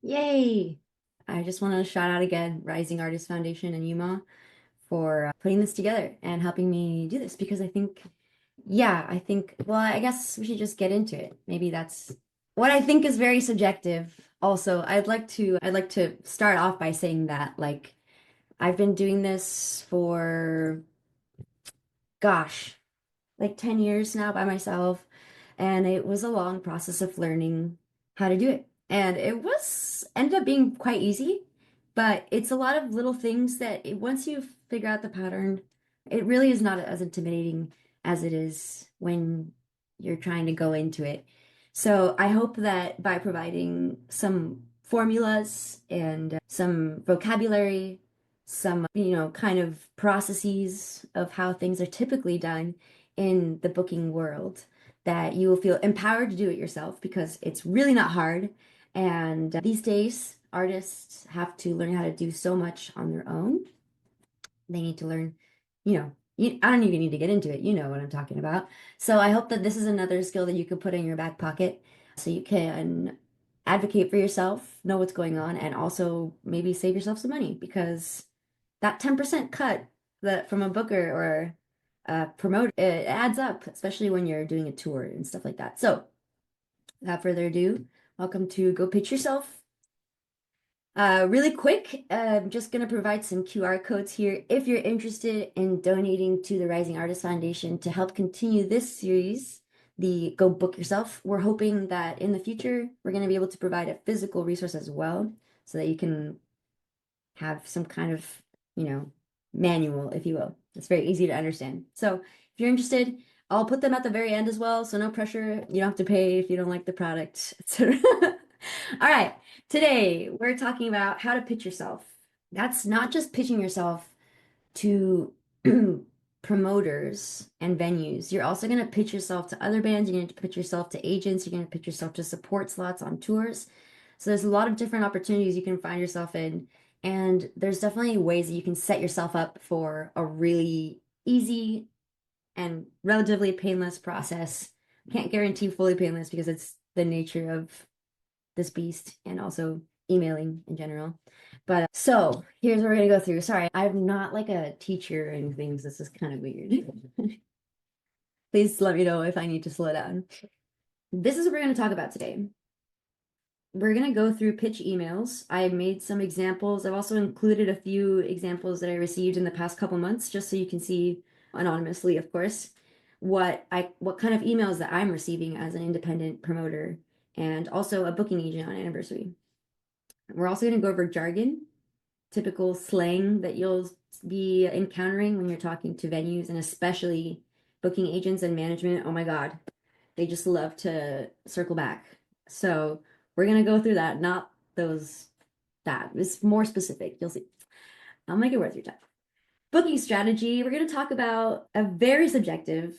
Yay! I just want to shout out again Rising Artists Foundation and UMAW for putting this together and helping me do this because well, I guess we should just get into it. Maybe that's what I think is very subjective. Also, I'd like to start off by saying that I've been doing this for gosh, like 10 years now by myself. And it was a long process of learning how to do it. And it was ended up being quite easy, but it's a lot of little things once you figure out the pattern, it really is not as intimidating as it is when you're trying to go into it. So I hope that by providing some formulas and some vocabulary, some, kind of processes of how things are typically done in the booking world, that you will feel empowered to do it yourself because it's really not hard. And these days, artists have to learn how to do so much on their own. They need to learn, I don't even need to get into it. You know what I'm talking about. So I hope that this is another skill that you can put in your back pocket so you can advocate for yourself, know what's going on, and also maybe save yourself some money because that 10% cut that from a booker or a promoter, it adds up, especially when you're doing a tour and stuff like that. So, without further ado, welcome to Go Pitch Yourself. Really quick, I'm just going to provide some QR codes here if you're interested in donating to the Rising Artists Foundation to help continue this series, the Go Book Yourself. We're hoping that in the future, we're going to be able to provide a physical resource as well so that you can have some kind of, manual, if you will. It's very easy to understand. So if you're interested, I'll put them at the very end as well. So no pressure. You don't have to pay if you don't like the product, etc. All right. Today we're talking about how to pitch yourself. That's not just pitching yourself to promoters and venues. You're also going to pitch yourself to other bands. You're going to pitch yourself to agents. You're going to pitch yourself to support slots on tours. So there's a lot of different opportunities you can find yourself in. And there's definitely ways that you can set yourself up for a really easy and relatively painless process. Can't guarantee fully painless because it's the nature of this beast and also emailing in general. But so here's what we're gonna go through. Sorry, I'm not like a teacher and things. This is kind of weird. Please let me know if I need to slow down. This is what we're going to talk about today. We're going to go through pitch emails. I made some examples. I've also included a few examples that I received in the past couple months, just so you can see anonymously, of course, what kind of emails that I'm receiving as an independent promoter and also a booking agent on anniversary. We're also going to go over jargon, typical slang that you'll be encountering when you're talking to venues and especially booking agents and management. Oh my God, they just love to circle back. So we're going to go through that, not those, that is more specific. You'll see. I'll make it worth your time. Booking strategy, we're going to talk about a very subjective,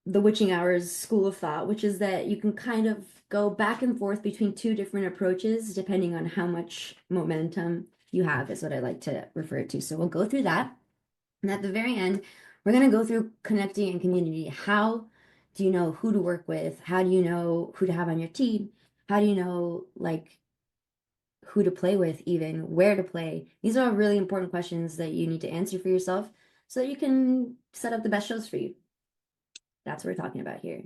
the witching hours school of thought, which is that you can kind of go back and forth between two different approaches depending on how much momentum you have, is what I like to refer it to. So we'll go through that. And at the very end, we're going to go through connecting and community. How do you know who to work with? How do you know who to have on your team? How do you know who to play with, even where to play? These are all really important questions that you need to answer for yourself so that you can set up the best shows for you. That's what we're talking about here.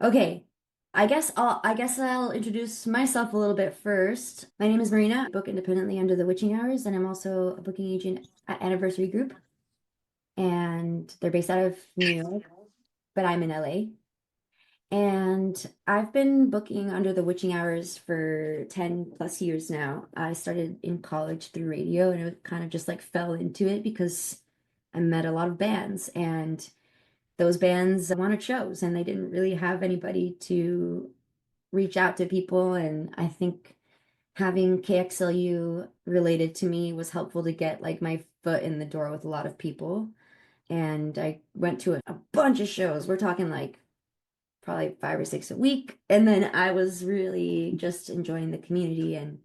Okay, I guess I'll introduce myself a little bit first. My name is Marina. I book independently under the Witching Hours, and I'm also a booking agent at Anniversary Group. And they're based out of New York, but I'm in LA. And I've been booking under the Witching Hours for 10 plus years now. I started in college through radio, and it kind of just like fell into it because I met a lot of bands, and those bands wanted shows, and they didn't really have anybody to reach out to people. And I think having KXLU related to me was helpful to get like my foot in the door with a lot of people. And I went to a bunch of shows. We're talking like probably 5 or 6 a week. And then I was really just enjoying the community and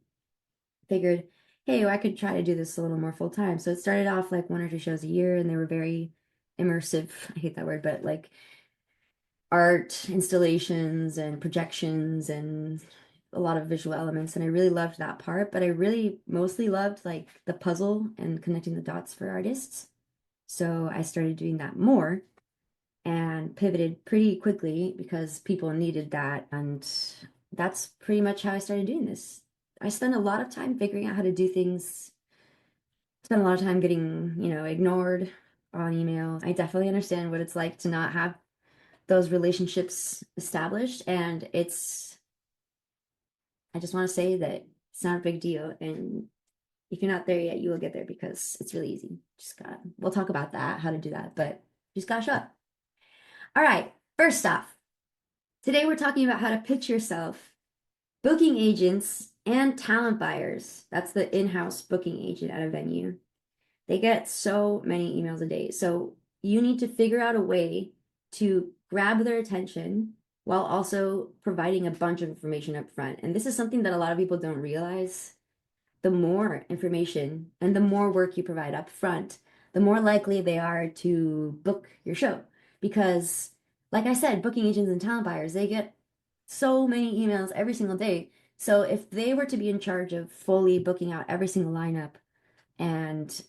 figured, hey, well, I could try to do this a little more full time. So it started off like 1 or 2 shows a year, and they were very immersive. I hate that word, but like art installations and projections and a lot of visual elements and I really loved that part, but I really mostly loved like the puzzle and connecting the dots for artists. So I started doing that more and pivoted pretty quickly because people needed that. And that's pretty much how I started doing this. I spent a lot of time figuring out how to do things, spent a lot of time getting, ignored on email. I definitely understand what it's like to not have those relationships established. And I just want to say that it's not a big deal. And if you're not there yet, you will get there because it's really easy. We'll talk about that, how to do that, but you just gotta show up. All right, first off, today we're talking about how to pitch yourself, booking agents, and talent buyers. That's the in-house booking agent at a venue. They get so many emails a day. So you need to figure out a way to grab their attention while also providing a bunch of information up front. And this is something that a lot of people don't realize. The more information and the more work you provide up front, the more likely they are to book your show. Because, like I said, booking agents and talent buyers, they get so many emails every single day. So if they were to be in charge of fully booking out every single lineup and,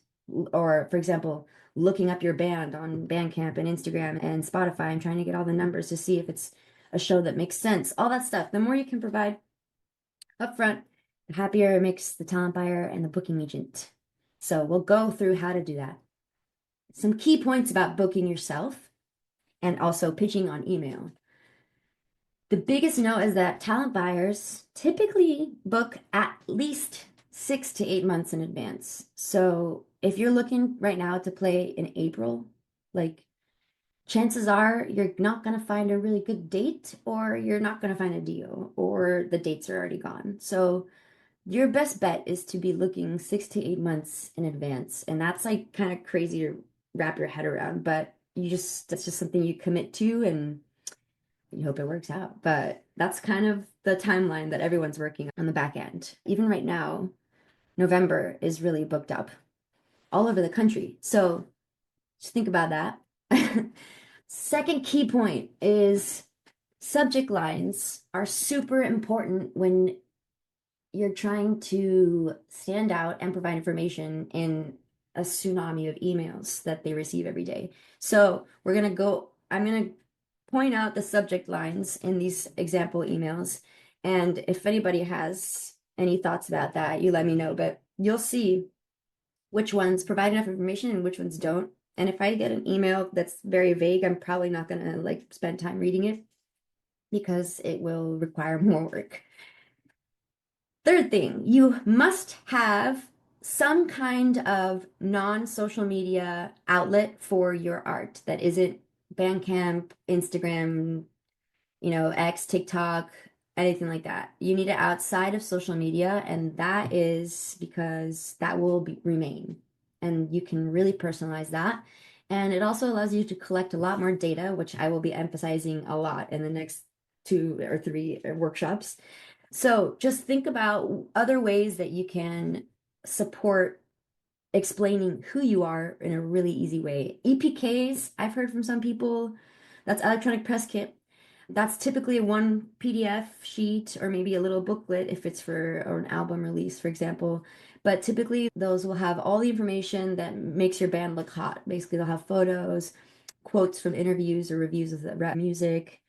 or for example, looking up your band on Bandcamp and Instagram and Spotify and trying to get all the numbers to see if it's a show that makes sense, all that stuff, the more you can provide upfront, the happier it makes the talent buyer and the booking agent. So we'll go through how to do that. Some key points about booking yourself and also pitching on email. The biggest note is that talent buyers typically book at least 6 to 8 months in advance. So if you're looking right now to play in April, like chances are you're not going to find a really good date or you're not going to find a deal or the dates are already gone. So your best bet is to be looking 6 to 8 months in advance. And that's like kind of crazy to wrap your head around, but that's just something you commit to and you hope it works out. But that's kind of the timeline that everyone's working on the back end. Even right now, November is really booked up all over the country. So just think about that. Second key point is subject lines are super important when you're trying to stand out and provide information in a tsunami of emails that they receive every day. So I'm going to point out the subject lines in these example emails. And if anybody has any thoughts about that, you let me know. But you'll see which ones provide enough information and which ones don't. And if I get an email that's very vague, I'm probably not going to like spend time reading it because it will require more work. Third thing, you must have some kind of non-social media outlet for your art that isn't Bandcamp, Instagram, X, TikTok, anything like that. You need it outside of social media, and that is because that will remain. And you can really personalize that. And it also allows you to collect a lot more data, which I will be emphasizing a lot in the next 2 or 3 workshops. So just think about other ways that you can support explaining who you are in a really easy way. EPKs, I've heard from some people, that's electronic press kit. That's typically one PDF sheet or maybe a little booklet if it's for an album release, for example. But typically those will have all the information that makes your band look hot. Basically, they'll have photos, quotes from interviews or reviews of the rap music,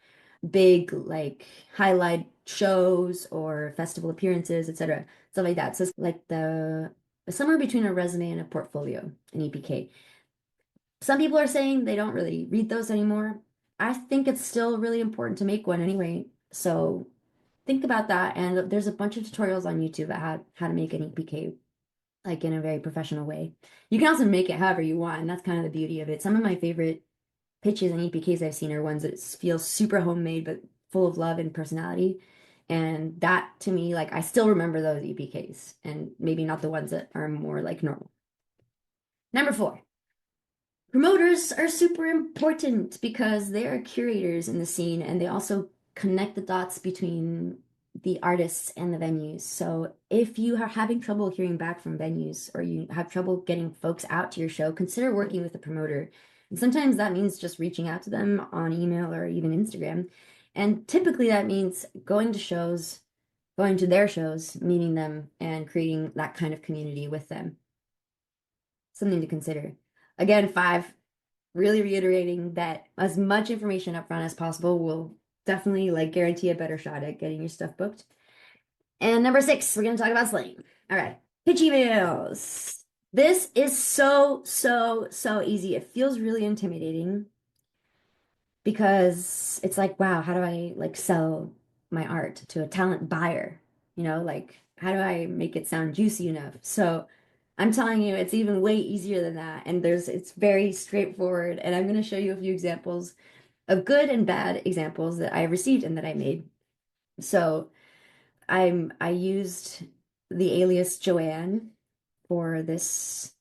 big like highlight shows or festival appearances, etc. Stuff like that. So it's like the somewhere between a resume and a portfolio, an EPK. Some people are saying they don't really read those anymore. I think it's still really important to make one anyway. So think about that. And there's a bunch of tutorials on YouTube about how to make an EPK like in a very professional way. You can also make it however you want, and that's kind of the beauty of it. Some of my favorite pitches and EPKs I've seen are ones that feel super homemade but full of love and personality. And that to me, like I still remember those EPKs and maybe not the ones that are more like normal. Number 4, promoters are super important because they are curators in the scene and they also connect the dots between the artists and the venues. So if you are having trouble hearing back from venues or you have trouble getting folks out to your show, consider working with a promoter. And sometimes that means just reaching out to them on email or even Instagram. And typically that means going to shows, going to their shows, meeting them, and creating that kind of community with them. Something to consider. Again, five, really reiterating that as much information up front as possible will definitely like guarantee a better shot at getting your stuff booked. And number six, we're going to talk about slang. All right. Pitchy videos. This is so easy. It feels really intimidating because it's like, wow, how do I like sell my art to a talent buyer? Like how do I make it sound juicy enough? So I'm telling you, it's even way easier than that. And it's very straightforward. And I'm going to show you a few examples of good and bad examples that I received and that I made. So I used the alias Joanne for this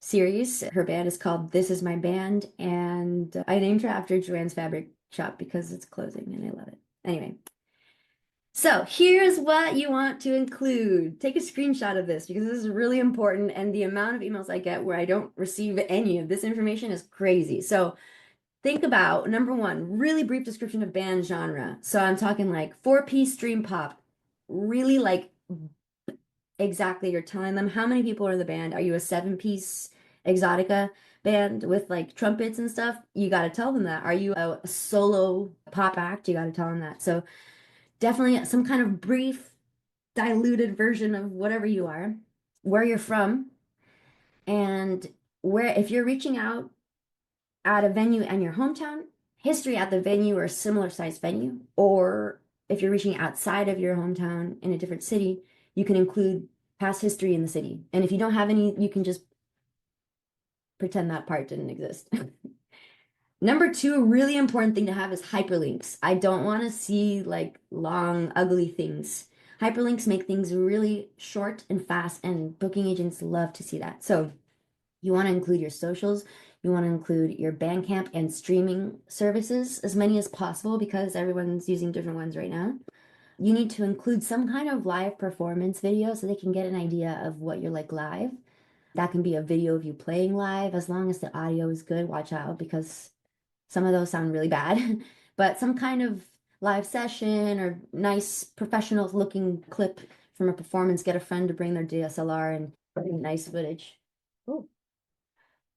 series. Her band is called This Is My Band, and I named her after Joanne's fabric shop because it's closing and I love it. Anyway, so here's what you want to include. Take a screenshot of this because this is really important, and the amount of emails I get where I don't receive any of this information is crazy. So think about number one, really brief description of band genre. So I'm talking like four-piece dream pop, really like exactly, you're telling them how many people are in the band. Are you a seven-piece exotica band with like trumpets and stuff? You got to tell them that. Are you a solo pop act? You got to tell them that. So definitely some kind of brief, diluted version of whatever you are, where you're from, and where if you're reaching out at a venue and your hometown, history at the venue or a similar sized venue, or if you're reaching outside of your hometown in a different city, you can include past history in the city. And if you don't have any, you can just pretend that part didn't exist. Number two, a really important thing to have is hyperlinks. I don't want to see like long, ugly things. Hyperlinks make things really short and fast, and booking agents love to see that. So you want to include your socials. You want to include your Bandcamp and streaming services, as many as possible, because everyone's using different ones right now. You need to include some kind of live performance video so they can get an idea of what you're like live. That can be a video of you playing live, as long as the audio is good. Watch out because some of those sound really bad. But some kind of live session or nice professional looking clip from a performance. Get a friend to bring their DSLR and bring nice footage. Oh,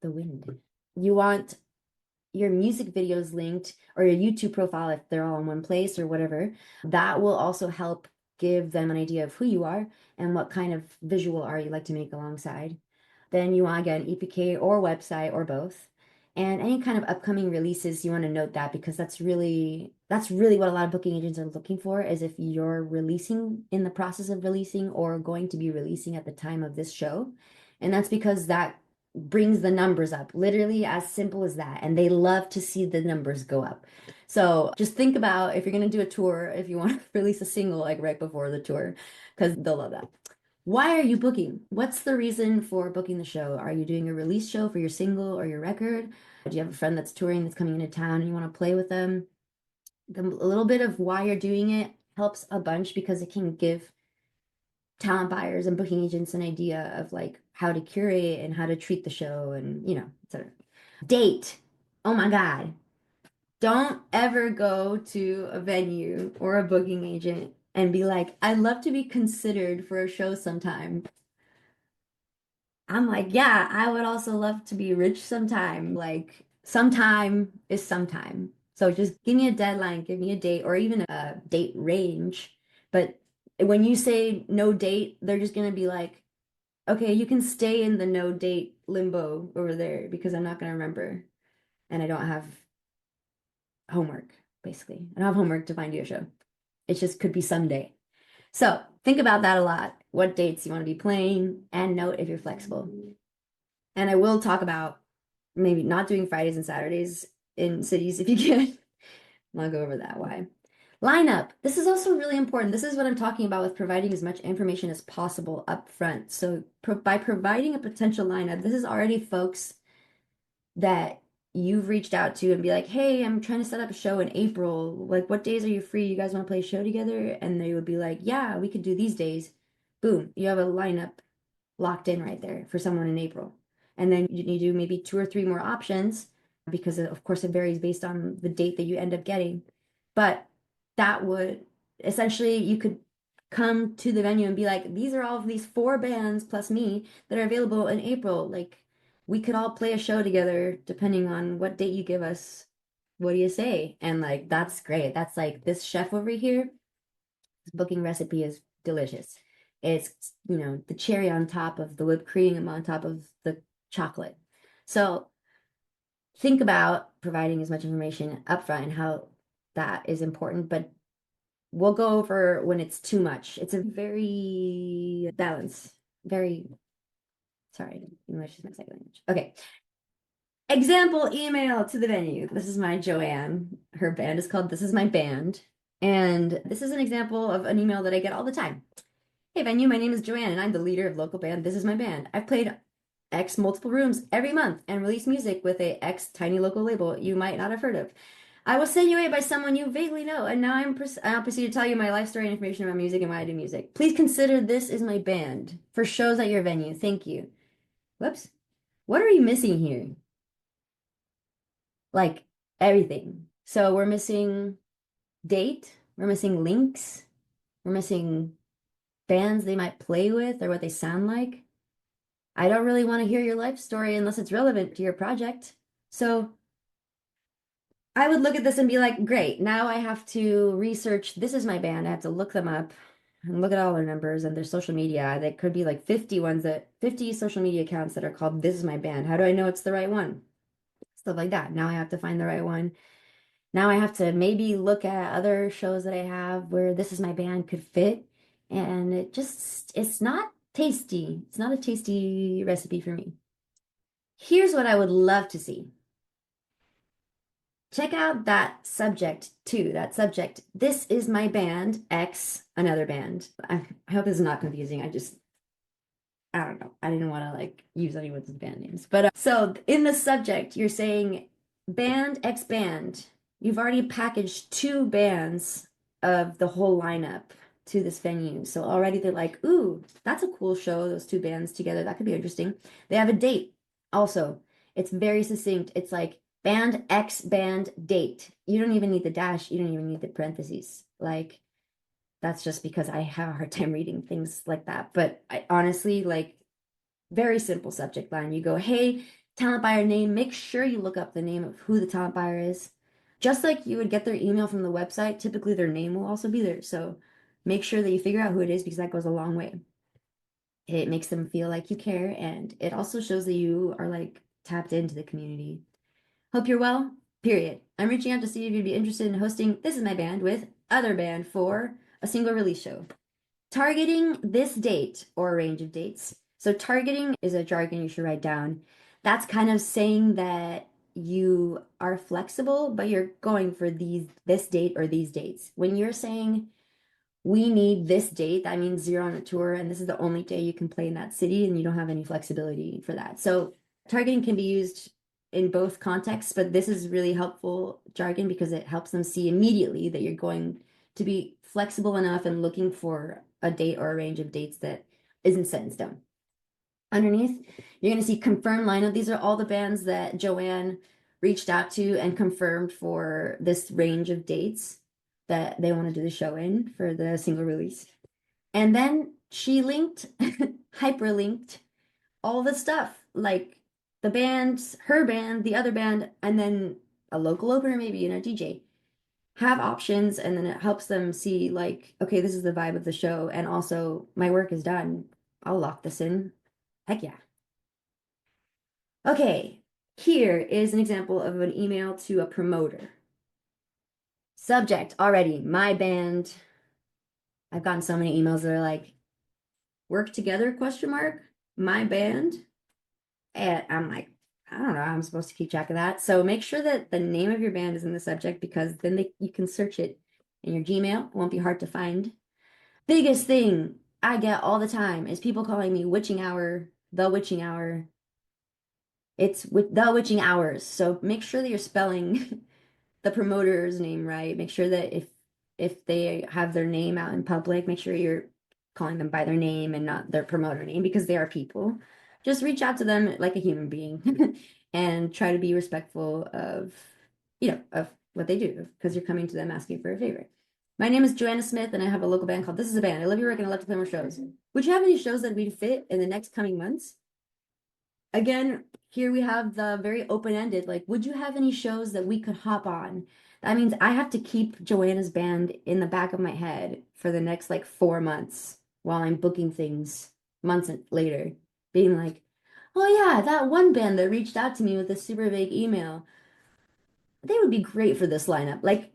the wind. You want your music videos linked or your YouTube profile if they're all in one place or whatever. That will also help give them an idea of who you are and what kind of visual art you like to make alongside. Then you want to get an EPK or website or both. And any kind of upcoming releases, you want to note that because that's really what a lot of booking agents are looking for is if you're releasing in the process of releasing or going to be releasing at the time of this show. And that's because that brings the numbers up, literally as simple as that. And they love to see the numbers go up. So just think about if you're going to do a tour, if you want to release a single like right before the tour, because they'll love that. Why are you booking? What's the reason for booking the show? Are you doing a release show for your single or your record? Do you have a friend that's touring that's coming into town and you want to play with them? A little bit of why you're doing it helps a bunch because it can give talent buyers and booking agents an idea of like how to curate and how to treat the show and etc. Date. Oh my God. Don't ever go to a venue or a booking agent and be like, I'd love to be considered for a show sometime. I'm like, yeah, I would also love to be rich sometime. Like, sometime is sometime. So just give me a deadline, give me a date, or even a date range. But when you say no date, they're just gonna be like, okay, you can stay in the no date limbo over there because I'm not gonna remember. And I don't have homework, basically. I don't have homework to find you a show. It just could be someday. So think about that a lot. What dates you want to be playing, and note if you're flexible. And I will talk about maybe not doing Fridays and Saturdays in cities if you can. I'll go over that why. Lineup. This is also really important. This is what I'm talking about with providing as much information as possible up front. So by providing a potential lineup, this is already folks that you've reached out to and be like, hey, I'm trying to set up a show in April. Like, what days are you free? You guys want to play a show together? And they would be like, yeah, we could do these days. Boom, you have a lineup locked in right there for someone in April. And then you do maybe two or three more options because of course it varies based on the date that you end up getting. But that would essentially you could come to the venue and be like, these are all of these four bands plus me that are available in April. Like, we could all play a show together depending on what date you give us. What do you say? And like, that's great. That's like this chef over here, his booking recipe is delicious. It's, the cherry on top of the whipped cream on top of the chocolate. So think about providing as much information upfront and how that is important, but we'll go over when it's too much. It's a very balance. Very, sorry, English is my second language. Okay. Example email to the venue. This is my Joanne. Her band is called This Is My Band. And this is an example of an email that I get all the time. Hey venue, my name is Joanne and I'm the leader of local band This Is My Band. I've played X multiple rooms every month and released music with a X tiny local label you might not have heard of. I was sent your way by someone you vaguely know, and now I'll proceed to tell you my life story and information about music and why I do music. Please consider This Is My Band for shows at your venue. Thank you. Whoops. What are we missing here? Like everything. So we're missing date, we're missing links, we're missing bands they might play with or what they sound like. I don't really want to hear your life story unless it's relevant to your project. So I would look at this and be like, great, now I have to research. This is my band. I have to look them up and look at all their numbers and their social media. There could be like 50 social media accounts that are called This Is My Band. How do I know it's the right one? Stuff like that. Now I have to find the right one. Now I have to maybe look at other shows that I have where This Is My Band could fit. And it's not tasty. It's not a tasty recipe for me. Here's what I would love to see. Check out that subject too. That subject, this is my band, X, another band. I hope this is not confusing. I don't know. I didn't want to like use anyone's band names. But so in the subject, you're saying band X band. You've already packaged two bands of the whole lineup to this venue. So already they're like, ooh, that's a cool show, those two bands together. That could be interesting. They have a date also. It's very succinct. It's like band X band date. You don't even need the dash. You don't even need the parentheses. Like that's just because I have a hard time reading things like that. But I honestly like very simple subject line. You go, hey, talent buyer name, make sure you look up the name of who the talent buyer is. Just like you would get their email from the website, typically their name will also be there. So make sure that you figure out who it is because that goes a long way. It makes them feel like you care and it also shows that you are like tapped into the community. Hope you're well, period. I'm reaching out to see if you'd be interested in hosting This Is My Band with other band for a single release show. Targeting this date or a range of dates. So targeting is a jargon you should write down. That's kind of saying that you are flexible, but you're going for this date or these dates. When you're saying we need this date, that means you're on a tour and this is the only day you can play in that city and you don't have any flexibility for that. So targeting can be used in both contexts, but this is really helpful jargon because it helps them see immediately that you're going to be flexible enough and looking for a date or a range of dates that isn't set in stone. Underneath, you're going to see confirmed lineup. These are all the bands that Joanne reached out to and confirmed for this range of dates that they want to do the show in for the single release. And then she linked, hyperlinked all the stuff like the bands, her band, the other band, and then a local opener maybe and a DJ have options and then it helps them see like, okay, this is the vibe of the show and also my work is done. I'll lock this in. Heck yeah. Okay, here is an example of an email to a promoter. Subject already, my band. I've gotten so many emails that are like, work together, question mark, my band. And I'm like, I don't know, I'm supposed to keep track of that. So make sure that the name of your band is in the subject because then you can search it in your Gmail. It won't be hard to find. Biggest thing I get all the time is people calling me witching hour, the witching hour. It's with the witching hours. So make sure that you're spelling the promoter's name right. Make sure that if they have their name out in public, make sure you're calling them by their name and not their promoter name because they are people. Just reach out to them like a human being and try to be respectful of, of what they do because you're coming to them asking for a favor. My name is Joanna Smith, and I have a local band called This Is a Band. I love your work and I love to play more shows. Would you have any shows that would fit in the next coming months? Again, here we have the very open-ended, like, would you have any shows that we could hop on? That means I have to keep Joanna's band in the back of my head for the next like 4 months while I'm booking things months later, being like, oh yeah, that one band that reached out to me with a super vague email, they would be great for this lineup. Like,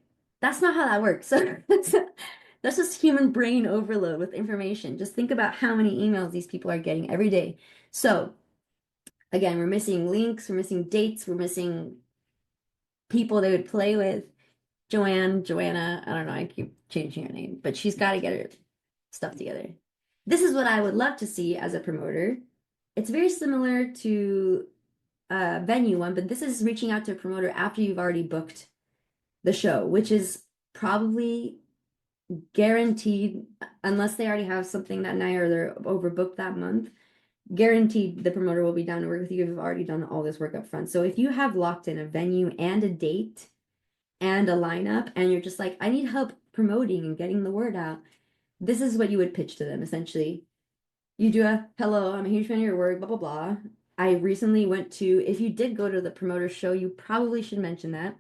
that's not how that works. So that's just human brain overload with information. Just think about how many emails these people are getting every day. So again, we're missing links, we're missing dates, we're missing people they would play with. Joanna, I don't know, I keep changing her name, but she's got to get her stuff together. This is what I would love to see as a promoter. It's very similar to a venue one, but this is reaching out to a promoter after you've already booked the show, which is probably guaranteed, unless they already have something that night or they're overbooked that month, guaranteed the promoter will be down to work with you if you've already done all this work up front. So if you have locked in a venue and a date and a lineup and you're just like, I need help promoting and getting the word out, this is what you would pitch to them essentially. You do a hello, I'm a huge fan of your work, blah, blah, blah. I recently went to, if you did go to the promoter show, you probably should mention that.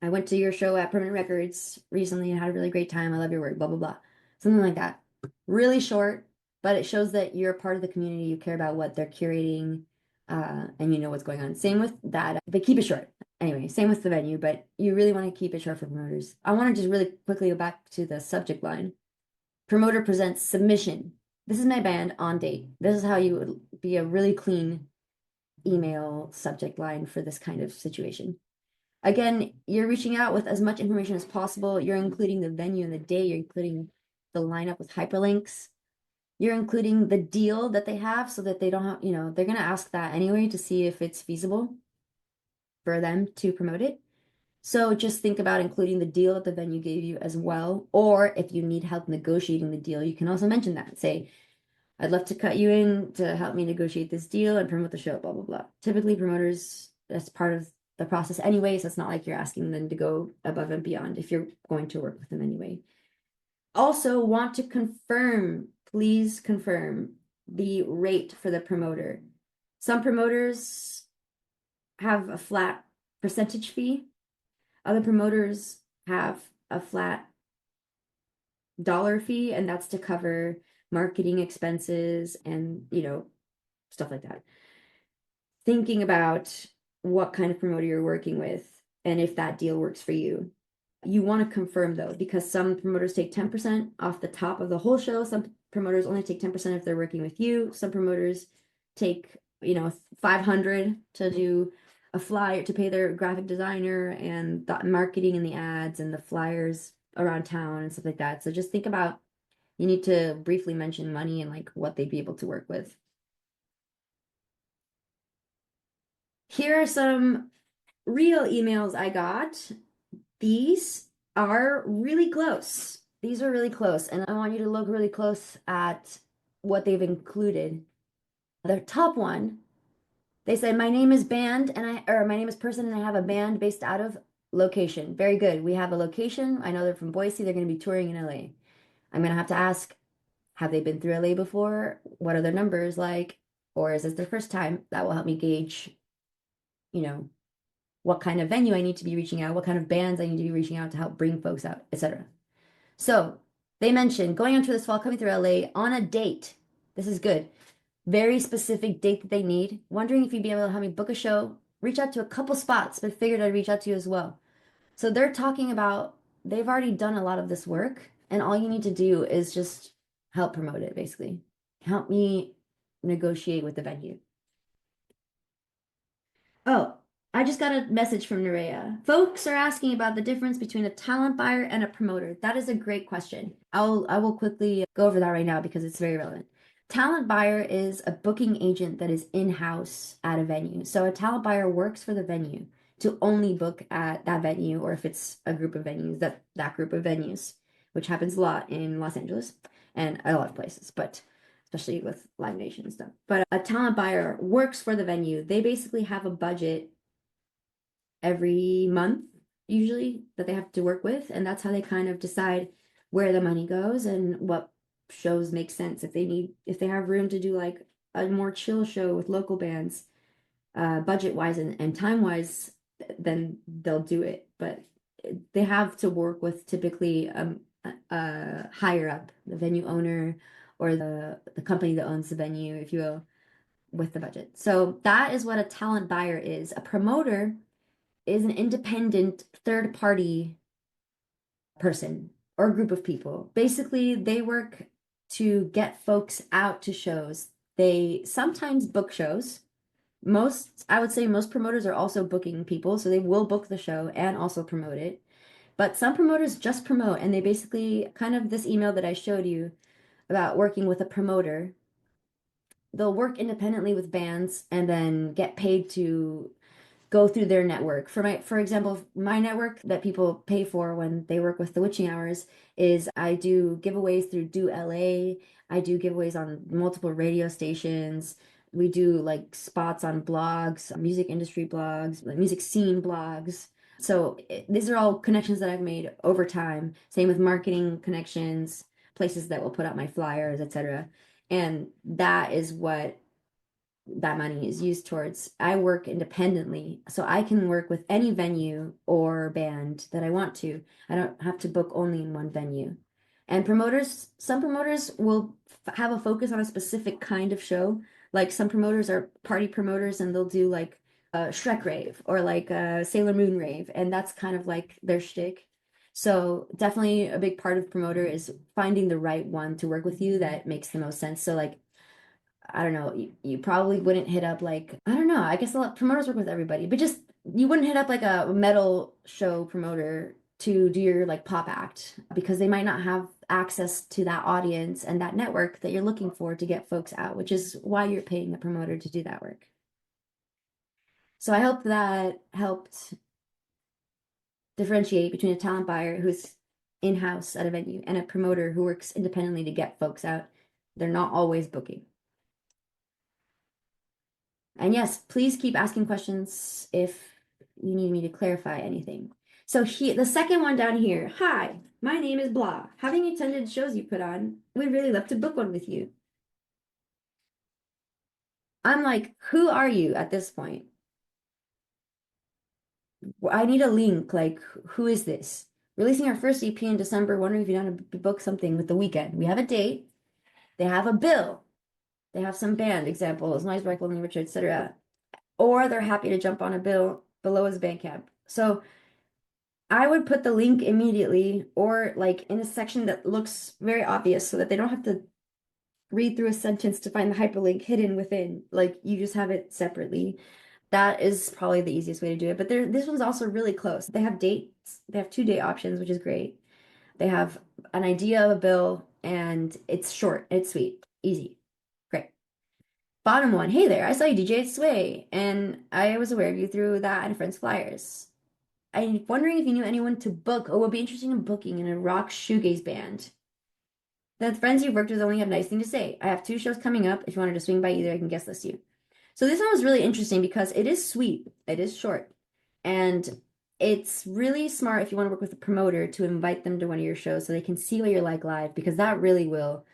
I went to your show at Permanent Records recently and had a really great time. I love your work, blah, blah, blah. Something like that. Really short, but it shows that you're a part of the community. You care about what they're curating, and you know what's going on. Same with that, but keep it short. Anyway, same with the venue, but you really want to keep it short for promoters. I want to just really quickly go back to the subject line. Promoter presents submission. This is my band on date. This is how you would be a really clean email subject line for this kind of situation. Again, you're reaching out with as much information as possible. You're including the venue and the day. You're including the lineup with hyperlinks. You're including the deal that they have so that they don't have, they're going to ask that anyway to see if it's feasible for them to promote it. So just think about including the deal that the venue gave you as well. Or if you need help negotiating the deal, you can also mention that. Say, I'd love to cut you in to help me negotiate this deal and promote the show, blah, blah, blah. Typically, promoters, that's part of the process anyway, so it's not like you're asking them to go above and beyond if you're going to work with them anyway. Also, want to confirm, please confirm the rate for the promoter. Some promoters have a flat percentage fee. Other promoters have a flat dollar fee, and that's to cover marketing expenses and, stuff like that. Thinking about what kind of promoter you're working with and if that deal works for you. You want to confirm though, because some promoters take 10% off the top of the whole show. Some promoters only take 10% if they're working with you. Some promoters take, 500 to do a flyer to pay their graphic designer and the marketing and the ads and the flyers around town and stuff like that. So just think about, you need to briefly mention money and like what they'd be able to work with. Here are some real emails I got. These are really close. These are really close, and I want you to look really close at what they've included. The top one, they said, my name is band or my name is person and I have a band based out of location. Very good. We have a location. I know they're from Boise. They're going to be touring in LA. I'm going to have to ask, have they been through LA before? What are their numbers like? Or is this their first time? That will help me gauge, you know, what kind of venue I need to be reaching out, what kind of bands I need to be reaching out to help bring folks out, etc. So they mentioned going on tour this fall, coming through LA on a date. This is good. Very specific date that they need. Wondering if you'd be able to help me book a show, reach out to a couple spots, but figured I'd reach out to you as well. So they're talking about they've already done a lot of this work, and all you need to do is just help promote it, basically. Help me negotiate with the venue. Oh, I just got a message from Nerea. Folks are asking about the difference between a talent buyer and a promoter. That is a great question. I will quickly go over that right now because it's very relevant. Talent buyer is a booking agent that is in-house at a venue. So a talent buyer works for the venue to only book at that venue, or if it's a group of venues, that group of venues, which happens a lot in Los Angeles and a lot of places, but especially with Live Nation and stuff. But a talent buyer works for the venue. They basically have a budget every month usually that they have to work with, and that's how they kind of decide where the money goes and what shows make sense. If they have room to do like a more chill show with local bands, budget wise and time wise, then they'll do it. But they have to work with typically higher up, the venue owner or the company that owns the venue, if you will, with the budget. So that is what a talent buyer is. A promoter is an independent third party person or group of people. Basically, they work to get folks out to shows. They sometimes book shows. I would say most promoters are also booking people, so they will book the show and also promote it. But some promoters just promote, and they basically kind of this email that I showed you about working with a promoter, they'll work independently with bands and then get paid to go through their network. For example, my network that people pay for when they work with the witching hours is I do giveaways through Do LA. I do giveaways on multiple radio stations. We do like spots on blogs, music industry blogs, like music scene blogs. So these are all connections that I've made over time. Same with marketing connections, places that will put out my flyers, etc. And that is what that money is used towards. I work independently, so I can work with any venue or band that I want to. I don't have to book only in one venue. And some promoters will have a focus on a specific kind of show. Like some promoters are party promoters and they'll do like a Shrek rave or like a Sailor Moon rave, and that's kind of like their shtick. So definitely a big part of promoter is finding the right one to work with you that makes the most sense. So like I don't know, you probably wouldn't hit up like, I don't know, I guess a lot promoters work with everybody, but just you wouldn't hit up like a metal show promoter to do your like pop act because they might not have access to that audience and that network that you're looking for to get folks out, which is why you're paying a promoter to do that work. So I hope that helped differentiate between a talent buyer who's in-house at a venue and a promoter who works independently to get folks out. They're not always booking. And yes, please keep asking questions if you need me to clarify anything. So the second one down here. Hi, my name is blah. Having attended shows you put on, we'd really love to book one with you. I'm like, who are you at this point? I need a link. Like, who is this? Releasing our first EP in December, wondering if you want to book something with the weekend. We have a date. They have a bill. They have some band examples, Noise Break, Lonely Richard, etc. Or they're happy to jump on a bill below his Bandcamp. So I would put the link immediately or like in a section that looks very obvious so that they don't have to read through a sentence to find the hyperlink hidden within. Like you just have it separately. That is probably the easiest way to do it. But this one's also really close. They have dates. They have 2 date options, which is great. They have an idea of a bill and it's short, it's sweet, easy. Great. Bottom one, hey there, I saw you DJ at Sway, and I was aware of you through that and Friends Flyers. I'm wondering if you knew anyone to book or would be interested in booking in a rock shoegaze band. The friends you've worked with only have nice thing to say. I have 2 shows coming up. If you wanted to swing by either, I can guest list you. So this one was really interesting because it is sweet. It is short. And it's really smart if you want to work with a promoter to invite them to one of your shows so they can see what you're like live because that really will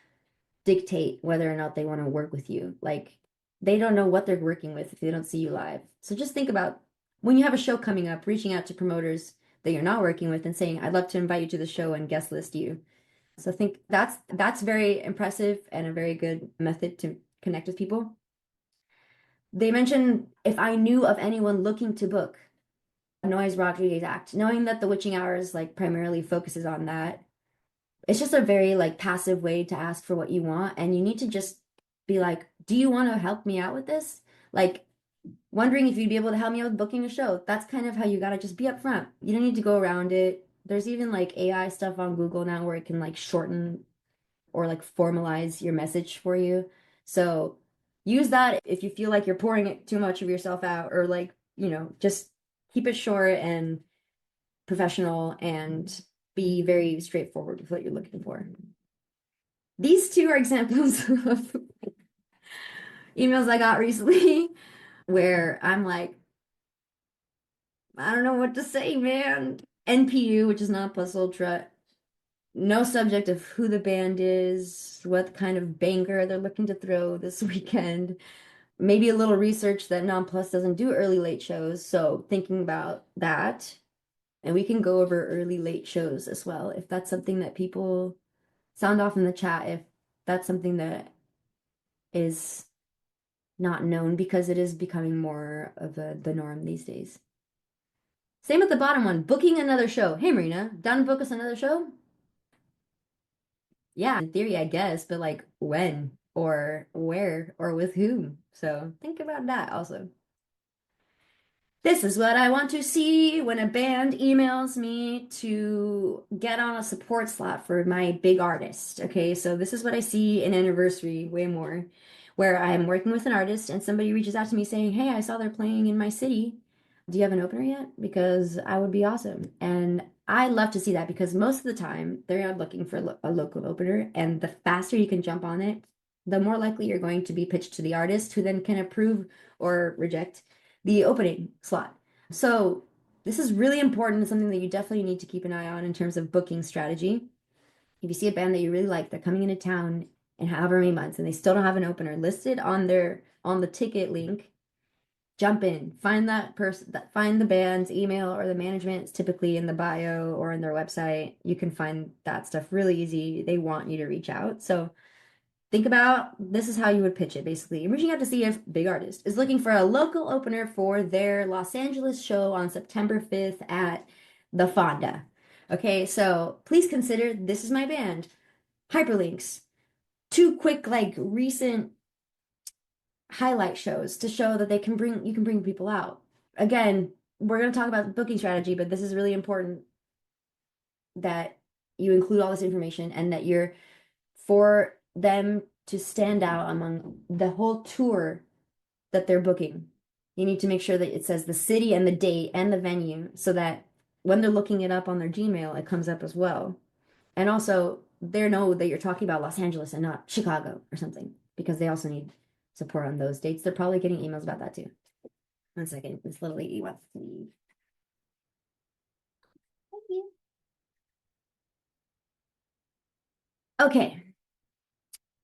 dictate whether or not they want to work with you. Like they don't know what they're working with if they don't see you live. So just think about when you have a show coming up, reaching out to promoters that you're not working with and saying, I'd love to invite you to the show and guest list you. So I think that's very impressive and a very good method to connect with people. They mentioned if I knew of anyone looking to book a noise rock reggae act, knowing that the witching hours like primarily focuses on that. It's just a very like passive way to ask for what you want, and you need to just be like, do you want to help me out with this? Like wondering if you'd be able to help me out with booking a show. That's kind of how you gotta just be upfront. You don't need to go around it. There's even like AI stuff on Google now where it can like shorten or like formalize your message for you. So use that if you feel like you're pouring it too much of yourself out or like, just keep it short and professional and be very straightforward with what you're looking for. These 2 are examples of emails I got recently where I'm like, I don't know what to say, man. NPU, which is not plus ultra. No subject of who the band is, what kind of banger they're looking to throw this weekend. Maybe a little research that Non Plus doesn't do early late shows. So thinking about that. And we can go over early late shows as well if that's something that people sound off in the chat if that's something that is not known because it is becoming more of the norm these days. Same with the bottom one, booking another show. Hey Marina, down to book us another show? Yeah, in theory, I guess, but like when or where or with whom? So think about that also. This is what I want to see when a band emails me to get on a support slot for my big artist. Okay, so this is what I see in Anniversary way more, where I'm working with an artist and somebody reaches out to me saying, "Hey, I saw they're playing in my city. Do you have an opener yet? Because I would be awesome." And I love to see that because most of the time they're looking for a local opener, and the faster you can jump on it, the more likely you're going to be pitched to the artist who then can approve or reject the opening slot. So this is really important and something that you definitely need to keep an eye on in terms of booking strategy. If you see a band that you really like, they're coming into town in however many months and they still don't have an opener listed on the ticket link, jump in, find that person, find the band's email or the management. It's typically in the bio or in their website. You can find that stuff really easy. They want you to reach out. So think about this is how you would pitch it basically. You're reaching out to see if big artist is looking for a local opener for their Los Angeles show on September 5th at the Fonda. Okay, so please consider this is my band. Hyperlinks. Two quick, like recent highlight shows to show that you can bring people out. Again, we're gonna talk about booking strategy, but this is really important that you include all this information and that you're for them to stand out among the whole tour that they're booking. You need to make sure that it says the city and the date and the venue so that when they're looking it up on their Gmail, it comes up as well. And also, they know that you're talking about Los Angeles and not Chicago or something because they also need support on those dates. They're probably getting emails about that too. One second, this little lady wants to leave. Thank you. Okay,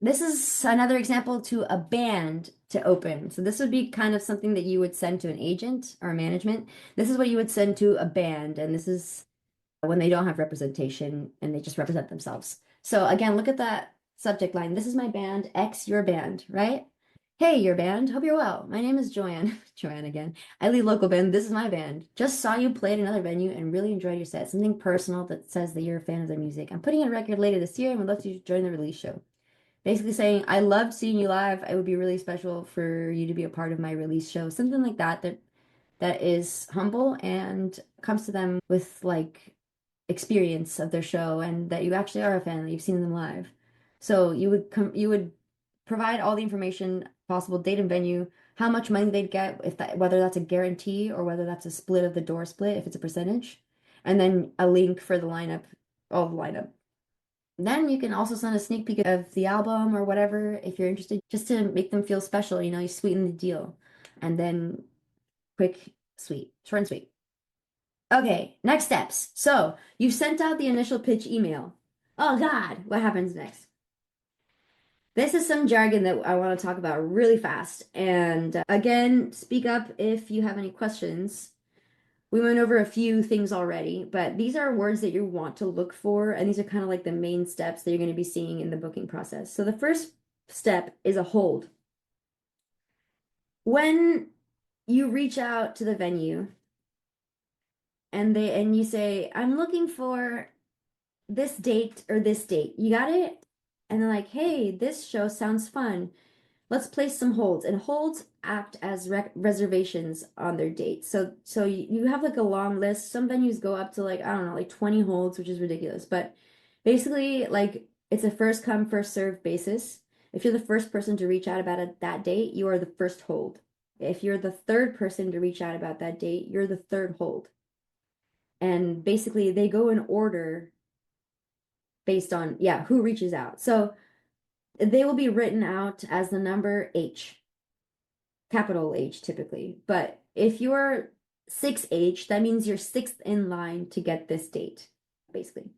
this is another example to a band to open. So this would be kind of something that you would send to an agent or management. This is what you would send to a band, and this is when they don't have representation and they just represent themselves. So again, look at that subject line. This is my band, X your band, right? Hey, your band. Hope you're well. My name is Joanne. Joanne again. I lead local band. This is my band. Just saw you play at another venue and really enjoyed your set. Something personal that says that you're a fan of their music. I'm putting a record later this year and would love to join the release show. Basically saying, I loved seeing you live. It would be really special for you to be a part of my release show. Something like that that is humble and comes to them with like experience of their show and that you actually are a fan, that you've seen them live. So you would provide all the information possible, date and venue, how much money they'd get, if that whether that's a guarantee or whether that's a split of the door split, if it's a percentage, and then a link for the lineup, all the lineup. Then you can also send a sneak peek of the album or whatever if you're interested, just to make them feel special. You know, you sweeten the deal. And then quick, sweet, short and sweet. Okay, next steps. So you've sent out the initial pitch email. Oh God, what happens next? This is some jargon that I want to talk about really fast. And again, speak up if you have any questions. We went over a few things already, but these are words that you want to look for, and these are kind of like the main steps that you're going to be seeing in the booking process. So the first step is a hold. When you reach out to the venue and you say, "I'm looking for this date or this date." You got it? And they're like, "Hey, this show sounds fun. Let's place some holds." And holds act as reservations on their dates. So you have like a long list. Some venues go up to like, I don't know, like 20 holds, which is ridiculous. But basically, like it's a first come, first serve basis. If you're the first person to reach out about that date, you are the first hold. If you're the third person to reach out about that date, you're the third hold. And basically, they go in order based on, yeah, who reaches out. So they will be written out as the number H, capital H typically. But if you're 6H, that means you're sixth in line to get this date, basically.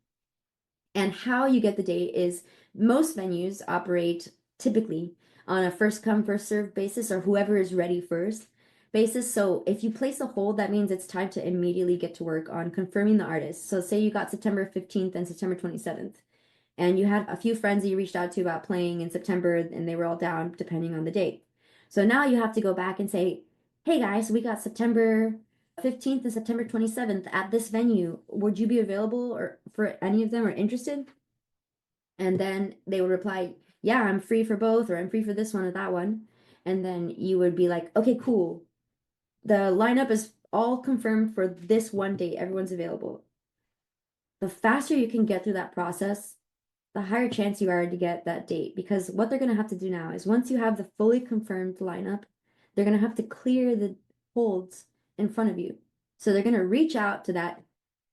And how you get the date is most venues operate typically on a first come, first serve basis, or whoever is ready first basis. So if you place a hold, that means it's time to immediately get to work on confirming the artist. So say you got September 15th and September 27th, and you had a few friends that you reached out to about playing in September, and they were all down depending on the date. So now you have to go back and say, hey guys, we got September 15th and September 27th at this venue. Would you be available or for any of them or interested? And then they would reply, yeah, I'm free for both, or I'm free for this one or that one. And then you would be like, okay, cool. The lineup is all confirmed for this one date. Everyone's available. The faster you can get through that process, the higher chance you are to get that date. Because what they're going to have to do now is once you have the fully confirmed lineup, they're going to have to clear the holds in front of you. So they're going to reach out to that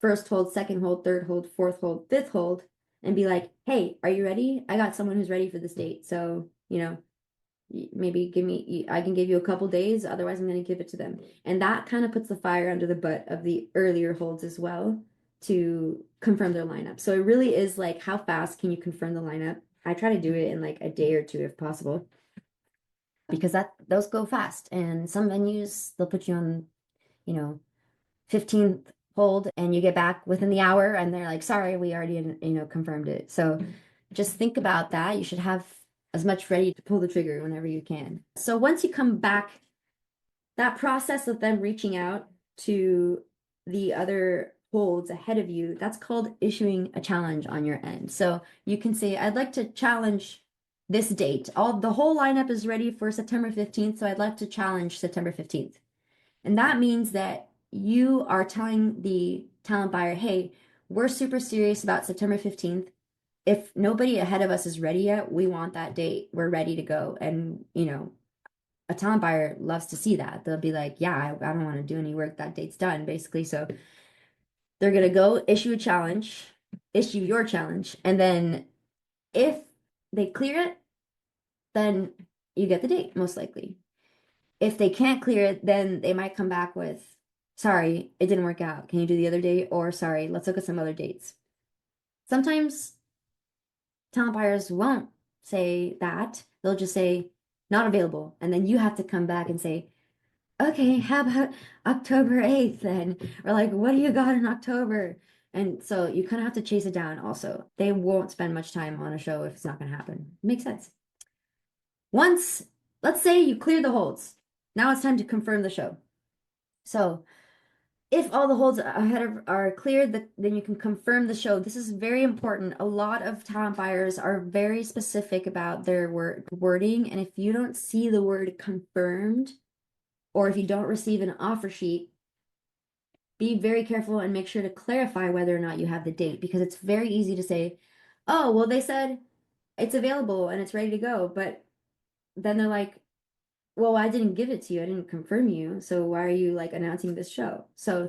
first hold, second hold, third hold, fourth hold, fifth hold, and be like, hey, are you ready? I got someone who's ready for this date. So, maybe I can give you a couple days. Otherwise, I'm going to give it to them. And that kind of puts the fire under the butt of the earlier holds as well to confirm their lineup. So it really is like, how fast can you confirm the lineup? I try to do it in like a day or two if possible, because those go fast. And some venues, they'll put you on, you know, 15th hold and you get back within the hour and they're like, sorry, we already, confirmed it. So just think about that. You should have as much ready to pull the trigger whenever you can. So once you come back, that process of them reaching out to the other holds ahead of you, that's called issuing a challenge on your end. So you can say, I'd like to challenge this date. The whole lineup is ready for September 15th, so I'd like to challenge September 15th. And that means that you are telling the talent buyer, hey, we're super serious about September 15th. If nobody ahead of us is ready yet, we want that date. We're ready to go. And, a talent buyer loves to see that. They'll be like, yeah, I don't want to do any work. That date's done, basically. So they're going to go issue your challenge. And then if they clear it, then you get the date, most likely. If they can't clear it, then they might come back with, sorry, it didn't work out. Can you do the other date? Or sorry, let's look at some other dates. Sometimes talent buyers won't say that. They'll just say, not available. And then you have to come back and say, okay, how about October 8th then? Or like, what do you got in October? And so you kind of have to chase it down also. They won't spend much time on a show if it's not going to happen. Makes sense. Once, let's say you clear the holds. Now it's time to confirm the show. So if all the holds ahead are cleared, then you can confirm the show. This is very important. A lot of talent buyers are very specific about their wording, and if you don't see the word confirmed, or if you don't receive an offer sheet, be very careful and make sure to clarify whether or not you have the date, because it's very easy to say, oh, well, they said it's available and it's ready to go, but then they're like, well, I didn't give it to you. I didn't confirm you. So why are you like announcing this show? So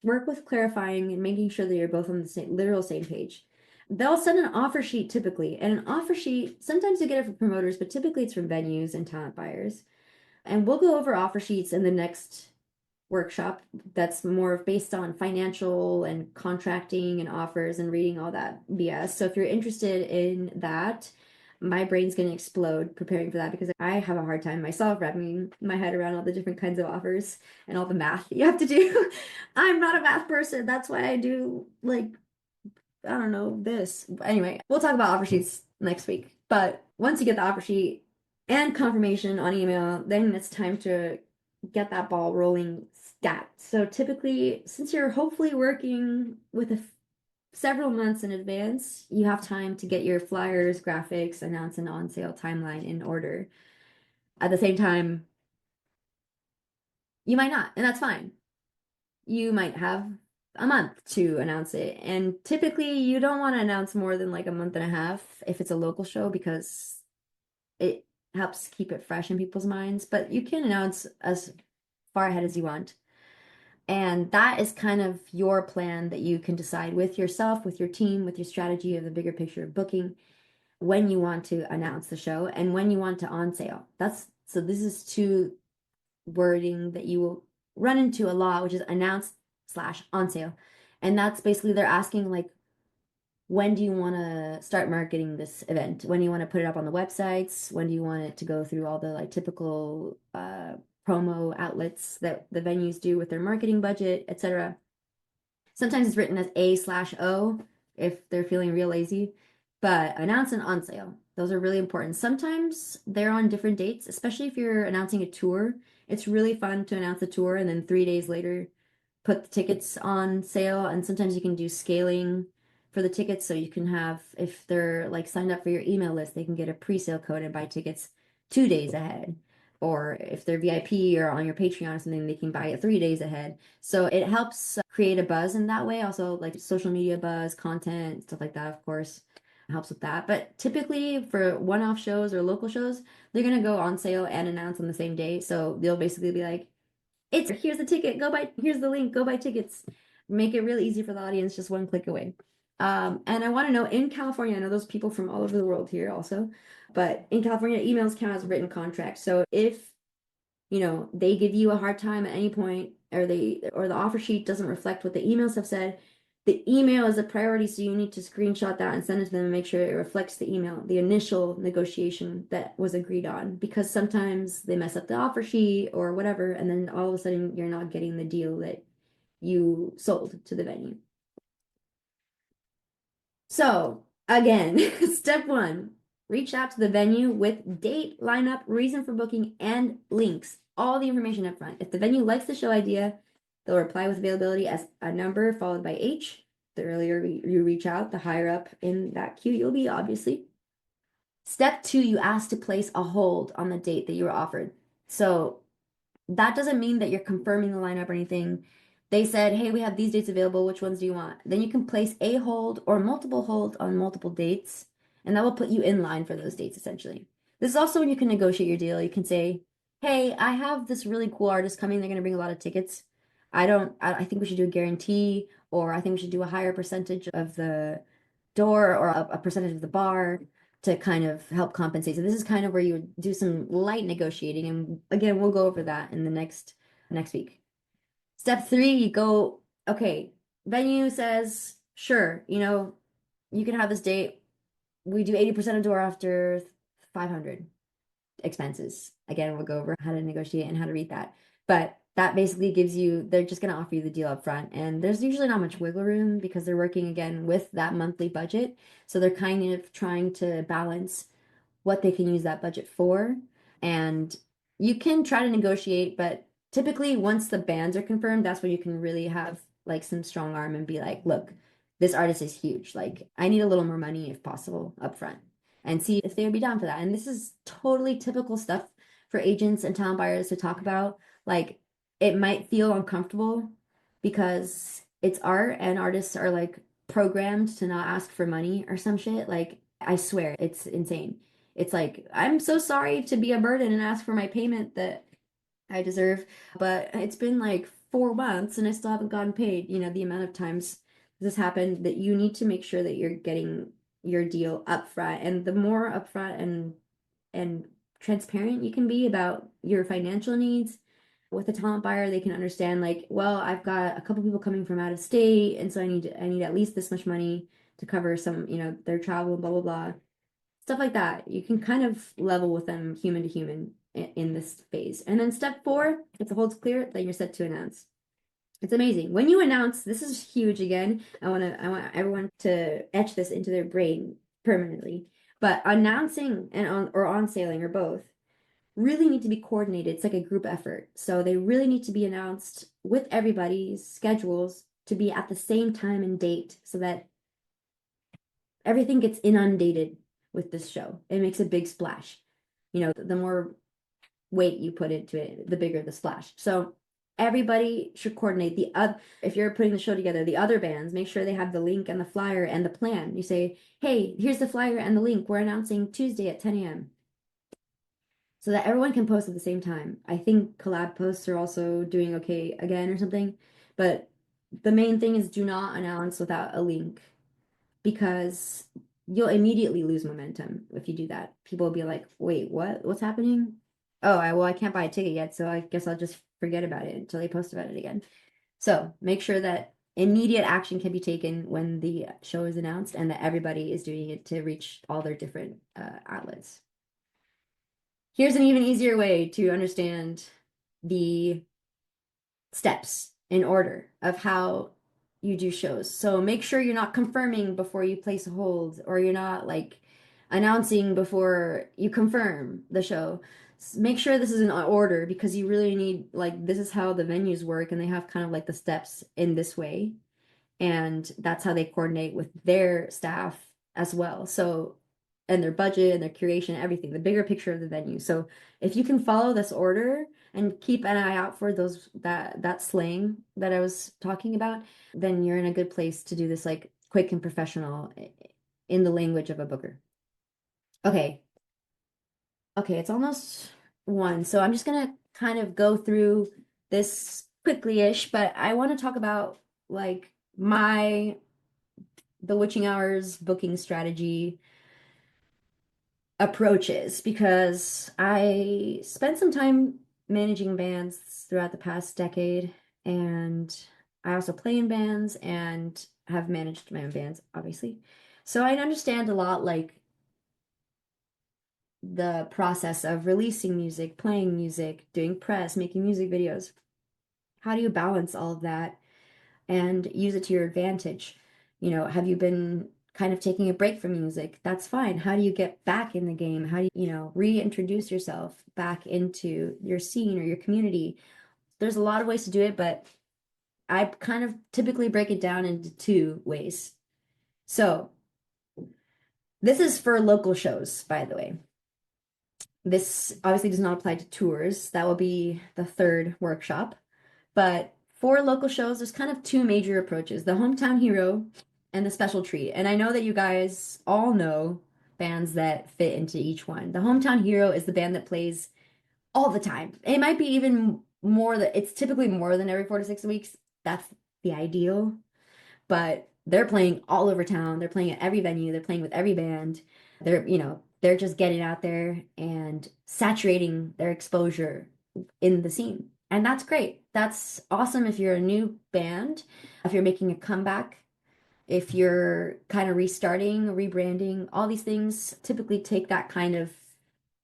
work with clarifying and making sure that you're both on the same, literal same page. They'll send an offer sheet typically, and an offer sheet, sometimes you get it from promoters, but typically it's from venues and talent buyers. And we'll go over offer sheets in the next workshop that's more based on financial and contracting and offers and reading all that BS. So if you're interested in that, my brain's going to explode preparing for that, because I have a hard time myself wrapping my head around all the different kinds of offers and all the math you have to do. I'm not a math person. That's why I do like, I don't know, this. Anyway, we'll talk about offer sheets next week. But once you get the offer sheet and confirmation on email, then it's time to get that ball rolling stat. So typically, since you're hopefully working with several months in advance, you have time to get your flyers, graphics, announce an on sale timeline in order. At the same time, you might not, and that's fine. You might have a month to announce it. And typically, you don't want to announce more than like a month and a half if it's a local show, because it helps keep it fresh in people's minds. But you can announce as far ahead as you want. And that is kind of your plan that you can decide with yourself, with your team, with your strategy of the bigger picture of booking, when you want to announce the show and when you want to on sale. This is two wording that you will run into a law, which is announce slash on sale. And that's basically they're asking like, when do you want to start marketing this event? When do you want to put it up on the websites? When do you want it to go through all the like typical promo outlets that the venues do with their marketing budget, etc. Sometimes it's written as A/O if they're feeling real lazy, but announce and on sale. Those are really important. Sometimes they're on different dates, especially if you're announcing a tour. It's really fun to announce a tour and then 3 days later put the tickets on sale. And sometimes you can do scaling for the tickets so you can have, if they're like signed up for your email list, they can get a pre-sale code and buy tickets 2 days ahead. Or if they're VIP or on your Patreon or something, they can buy it 3 days ahead. So it helps create a buzz in that way. Also, like social media buzz, content, stuff like that, of course, helps with that. But typically for one-off shows or local shows, they're gonna go on sale and announce on the same day. So they'll basically be like, it's here's the ticket, go buy, here's the link, go buy tickets. Make it really easy for the audience, just one click away. And I want to know in California, I know those people from all over the world here also, but in California, emails count as written contracts. So if they give you a hard time at any point, or the offer sheet doesn't reflect what the emails have said, the email is a priority, so you need to screenshot that and send it to them and make sure it reflects the email, the initial negotiation that was agreed on. Because sometimes they mess up the offer sheet or whatever, and then all of a sudden you're not getting the deal that you sold to the venue. So again, step one, reach out to the venue with date, lineup, reason for booking, and links. All the information up front. If the venue likes the show idea, they'll reply with availability as a number followed by H. The earlier you reach out, the higher up in that queue you'll be, obviously. Step two, you ask to place a hold on the date that you were offered. So that doesn't mean that you're confirming the lineup or anything. They said, hey, we have these dates available. Which ones do you want? Then you can place a hold or multiple hold on multiple dates, and that will put you in line for those dates essentially. This is also when you can negotiate your deal. You can say, hey, I have this really cool artist coming. They're going to bring a lot of tickets. I think we should do a guarantee, or I think we should do a higher percentage of the door or a percentage of the bar to kind of help compensate. So this is kind of where you would do some light negotiating. And again, we'll go over that in the next week. Step three, you go, okay, venue says, sure, you can have this date. We do 80% of door after 500 expenses. Again, we'll go over how to negotiate and how to read that. But that basically gives you, they're just going to offer you the deal up front. And there's usually not much wiggle room because they're working again with that monthly budget. So they're kind of trying to balance what they can use that budget for. And you can try to negotiate, but typically once the bands are confirmed, that's when you can really have like some strong arm and be like, look, this artist is huge. Like, I need a little more money if possible up front and see if they would be down for that. And this is totally typical stuff for agents and talent buyers to talk about. Like, it might feel uncomfortable because it's art and artists are like programmed to not ask for money or some shit. Like, I swear, it's insane. It's like, I'm so sorry to be a burden and ask for my payment that I deserve, but it's been like 4 months and I still haven't gotten paid. The amount of times this happened, that you need to make sure that you're getting your deal upfront. And the more upfront and transparent you can be about your financial needs with a talent buyer, they can understand like, well, I've got a couple people coming from out of state, and so I need at least this much money to cover some, their travel, blah blah blah. Stuff like that. You can kind of level with them human to human in this phase. And then step four, if the hold's clear, then you're set to announce. It's amazing. When you announce, this is huge again. I want everyone to etch this into their brain permanently. But announcing and on sailing or both really need to be coordinated. It's like a group effort. So they really need to be announced with everybody's schedules to be at the same time and date so that everything gets inundated with this show. It makes a big splash. The more weight you put into it, the bigger the splash. So everybody should coordinate if you're putting the show together, the other bands, make sure they have the link and the flyer and the plan. You say, hey, here's the flyer and the link. We're announcing Tuesday at 10 a.m. so that everyone can post at the same time. I think collab posts are also doing okay again or something. But the main thing is do not announce without a link, because you'll immediately lose momentum if you do that. People will be like, wait, what? What's happening? Oh, I can't buy a ticket yet, so I guess I'll just forget about it until they post about it again. So make sure that immediate action can be taken when the show is announced and that everybody is doing it to reach all their different outlets. Here's an even easier way to understand the steps in order of how you do shows. So make sure you're not confirming before you place a hold, or you're not like announcing before you confirm the show. Make sure this is in order because you really need, like, this is how the venues work, and they have kind of like the steps in this way, and that's how they coordinate with their staff as well. So, and their budget and their curation, everything, the bigger picture of the venue. So, if you can follow this order and keep an eye out for those that slang that I was talking about, then you're in a good place to do this like quick and professional in the language of a booker. Okay. Okay, it's almost one. So I'm just gonna kind of go through this quickly-ish, but I want to talk about like my the witching hours booking strategy approaches because I spent some time managing bands throughout the past decade, and I also play in bands and have managed my own bands, obviously. So I understand a lot like the process of releasing music, playing music, doing press, making music videos. How do you balance all of that and use it to your advantage? Have you been kind of taking a break from music? That's fine. How do you get back in the game? How do you reintroduce yourself back into your scene or your community? There's a lot of ways to do it, but I kind of typically break it down into two ways. So, this is for local shows, by the way. This obviously does not apply to tours. That will be the third workshop. But for local shows, there's kind of two major approaches, the hometown hero and the special treat. And I know that you guys all know bands that fit into each one. The hometown hero is the band that plays all the time. It might be even more that it's typically more than every 4 to 6 weeks. That's the ideal, but they're playing all over town. They're playing at every venue. They're playing with every band. They're just getting out there and saturating their exposure in the scene. And that's great. That's awesome if you're a new band, if you're making a comeback, if you're kind of restarting, rebranding, all these things typically take that kind of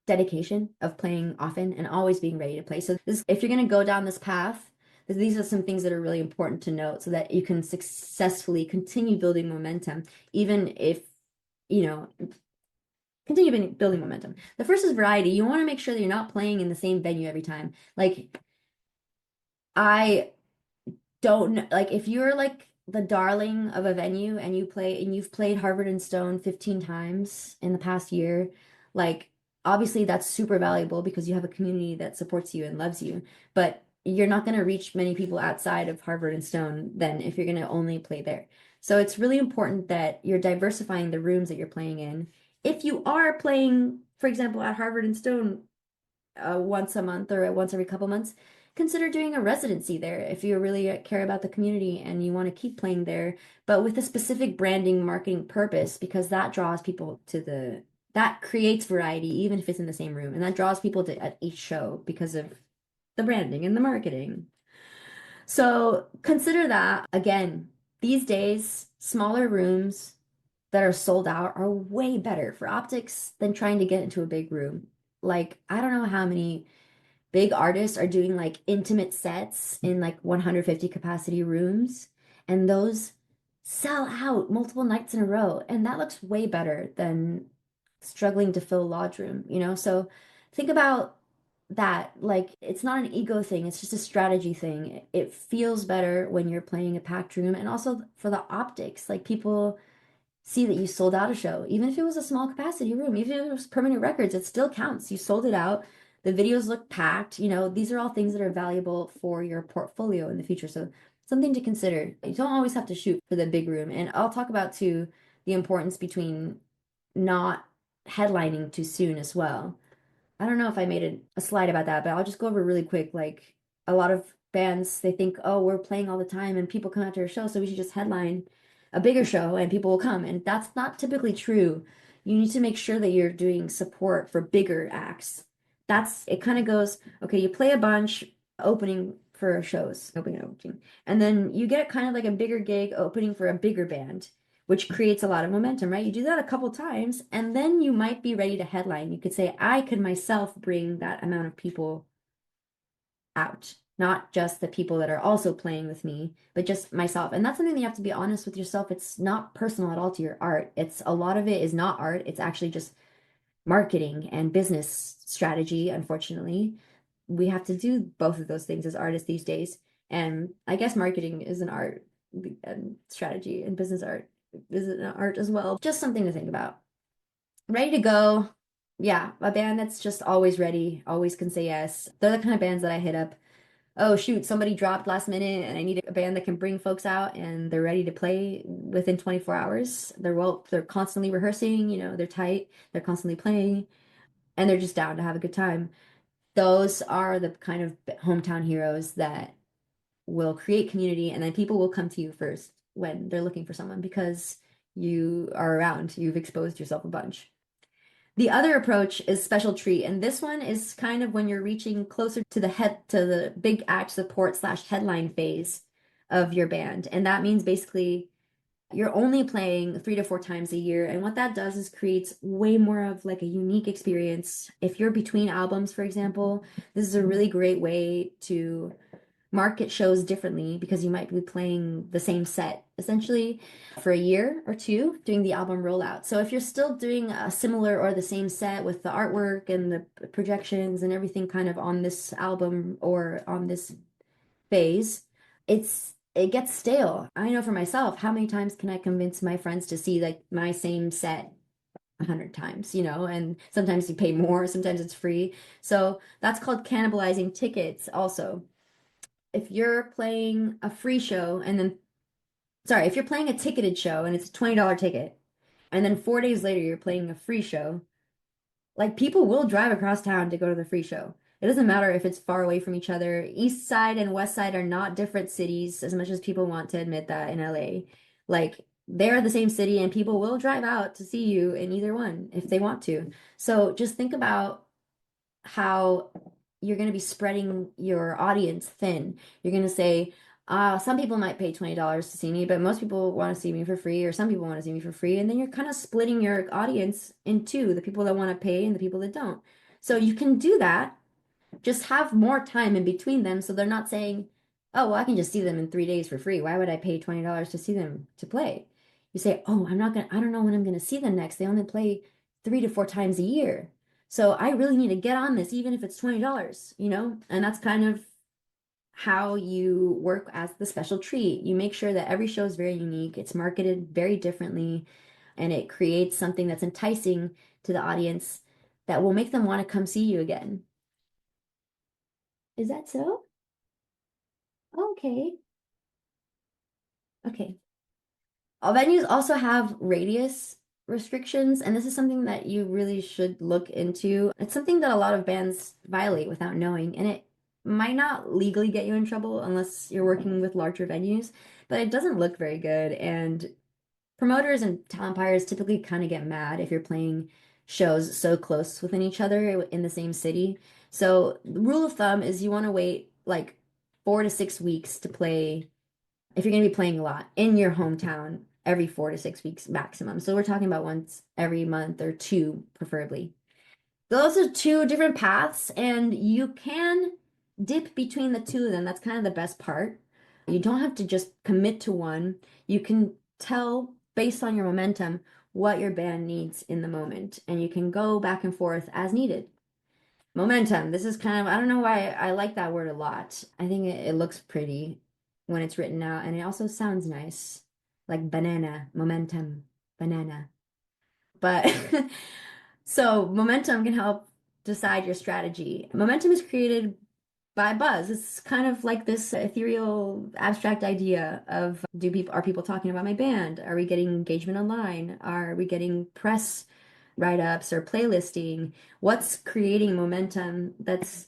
dedication of playing often and always being ready to play. So if you're going to go down this path, these are some things that are really important to note so that you can successfully continue building momentum, even if, you know, continue building momentum. The first is variety. You want to make sure that you're not playing in the same venue every time. Like, I don't know, like if you're like the darling of a venue and you've played Harvard and Stone 15 times in the past year, like obviously that's super valuable because you have a community that supports you and loves you, but you're not going to reach many people outside of Harvard and Stone than if you're going to only play there. So it's really important that you're diversifying the rooms that you're playing in. If you are playing, for example, at Harvard and Stone once a month or once every couple months, consider doing a residency there if you really care about the community and you want to keep playing there, but with a specific branding marketing purpose, because that draws people that creates variety, even if it's in the same room, and that draws people to at each show because of the branding and the marketing. So consider that again. These days, smaller rooms that are sold out are way better for optics than trying to get into a big room. Like, I don't know how many big artists are doing like intimate sets in like 150 capacity rooms, and those sell out multiple nights in a row. And that looks way better than struggling to fill a lodge room. So think about that. Like, it's not an ego thing, it's just a strategy thing. It feels better when you're playing a packed room, and also for the optics, like people see that you sold out a show, even if it was a small capacity room, even if it was permanent records, it still counts. You sold it out. The videos look packed. These are all things that are valuable for your portfolio in the future. So something to consider. You don't always have to shoot for the big room. And I'll talk about too the importance between not headlining too soon as well. I don't know if I made a slide about that, but I'll just go over really quick. Like, a lot of bands, they think, oh, we're playing all the time and people come out to our show, so we should just headline a bigger show and people will come. And that's not typically true. You need to make sure that you're doing support for bigger acts That's it kind of goes, okay, you play a bunch opening for shows, opening, and then you get kind of like a bigger gig opening for a bigger band, which creates a lot of momentum, right? You do that a couple times, and then you might be ready to headline. You could say, I could myself bring that amount of people out, not just the people that are also playing with me, but just myself. And that's something that you have to be honest with yourself. It's not personal at all to your art. It's a lot of it is not art. It's actually just marketing and business strategy, unfortunately. We have to do both of those things as artists these days. And I guess marketing is an art, and strategy and business art is an art as well. Just something to think about. Ready to go. Yeah, a band that's just always ready, always can say yes. They're the kind of bands that I hit up. Oh shoot, somebody dropped last minute and I need a band that can bring folks out and they're ready to play within 24 hours. They're constantly rehearsing, they're tight, they're constantly playing, and they're just down to have a good time. Those are the kind of hometown heroes that will create community, and then people will come to you first when they're looking for someone because you are around, you've exposed yourself a bunch. The other approach is special treat, and this one is kind of when you're reaching closer to the big act support slash headline phase of your band. And that means basically you're only playing 3 to 4 times a year. And what that does is creates way more of like a unique experience. If you're between albums, for example, this is a really great way to market shows differently because you might be playing the same set essentially for a year or two doing the album rollout. So if you're still doing a similar or the same set with the artwork and the projections and everything kind of on this album or on this phase, it gets stale. I know for myself, how many times can I convince my friends to see like my same set 100 times, and sometimes you pay more, sometimes it's free. So that's called cannibalizing tickets also. If you're playing a free show and then, sorry, if you're playing a ticketed show and it's a $20 ticket, and then 4 days later you're playing a free show, like people will drive across town to go to the free show. It doesn't matter if it's far away from each other. East Side and West Side are not different cities as much as people want to admit that in LA. Like they're the same city and people will drive out to see you in either one if they want to. So just think about how you're going to be spreading your audience thin. You're going to say, some people might pay $20 to see me, but most people want to see me for free, or some people want to see me for free. And then you're kind of splitting your audience in two, the people that want to pay and the people that don't. So you can do that, just have more time in between them so they're not saying, oh, well, I can just see them in 3 days for free. Why would I pay $20 to see them to play? You say, oh, I don't know when I'm going to see them next. They only play 3 to 4 times a year. So I really need to get on this, even if it's $20, And that's kind of how you work as the special treat. You make sure that every show is very unique, it's marketed very differently, and it creates something that's enticing to the audience that will make them want to come see you again. Is that so? Okay. Okay. All venues also have radius restrictions, and this is something that you really should look into. It's something that a lot of bands violate without knowing, and it might not legally get you in trouble unless you're working with larger venues, but it doesn't look very good. And promoters and talent buyers typically kind of get mad if you're playing shows so close within each other in the same city. So the rule of thumb is you want to wait like 4 to 6 weeks to play if you're going to be playing a lot in your hometown every 4 to 6 weeks maximum. So we're talking about once every month or two, preferably. Those are two different paths, and you can dip between the two of them. That's kind of the best part. You don't have to just commit to one. You can tell based on your momentum what your band needs in the moment, and you can go back and forth as needed. Momentum. This is kind of, I don't know why I like that word a lot. I think it looks pretty when it's written out, and it also sounds nice. Like banana, momentum, banana. But so momentum can help decide your strategy. Momentum is created by buzz. It's kind of like this ethereal, abstract idea of are people talking about my band? Are we getting engagement online? Are we getting press write-ups or playlisting? What's creating momentum that's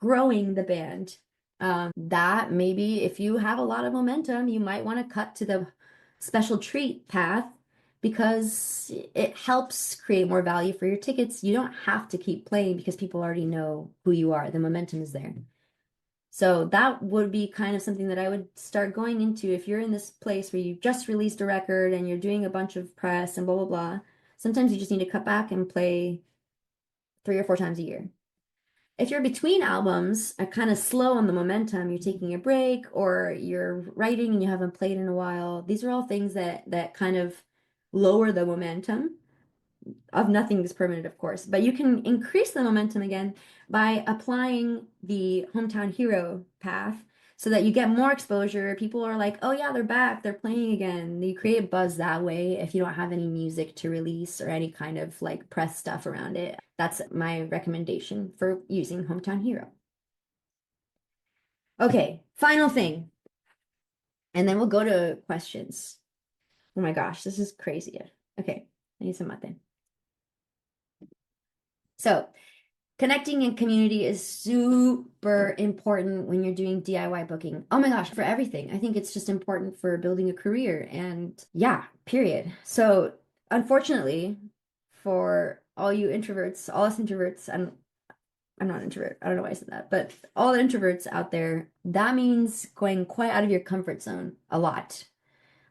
growing the band? That maybe if you have a lot of momentum, you might want to cut to the special treat path because it helps create more value for your tickets. You don't have to keep playing because people already know who you are. The momentum is there. So that would be kind of something that I would start going into if you're in this place where you've just released a record and you're doing a bunch of press and blah, blah, blah. Sometimes you just need to cut back and play 3 or 4 times a year. If you're between albums, are kind of slow on the momentum, you're taking a break or you're writing and you haven't played in a while. These are all things that kind of lower the momentum of nothing is permanent, of course, but you can increase the momentum again by applying the hometown hero path so that you get more exposure. People are like, oh yeah, they're back, they're playing again. You create buzz that way if you don't have any music to release or any kind of like press stuff around it. That's my recommendation for using hometown hero. Okay, final thing, and then we'll go to questions. Oh my gosh, this is crazy. Okay, I need some mate. So, connecting in community is super important when you're doing DIY booking. Oh my gosh, for everything. I think it's just important for building a career and yeah, period. So, unfortunately, for all you introverts, all us introverts, I'm not an introvert. I don't know why I said that, but all the introverts out there, that means going quite out of your comfort zone a lot.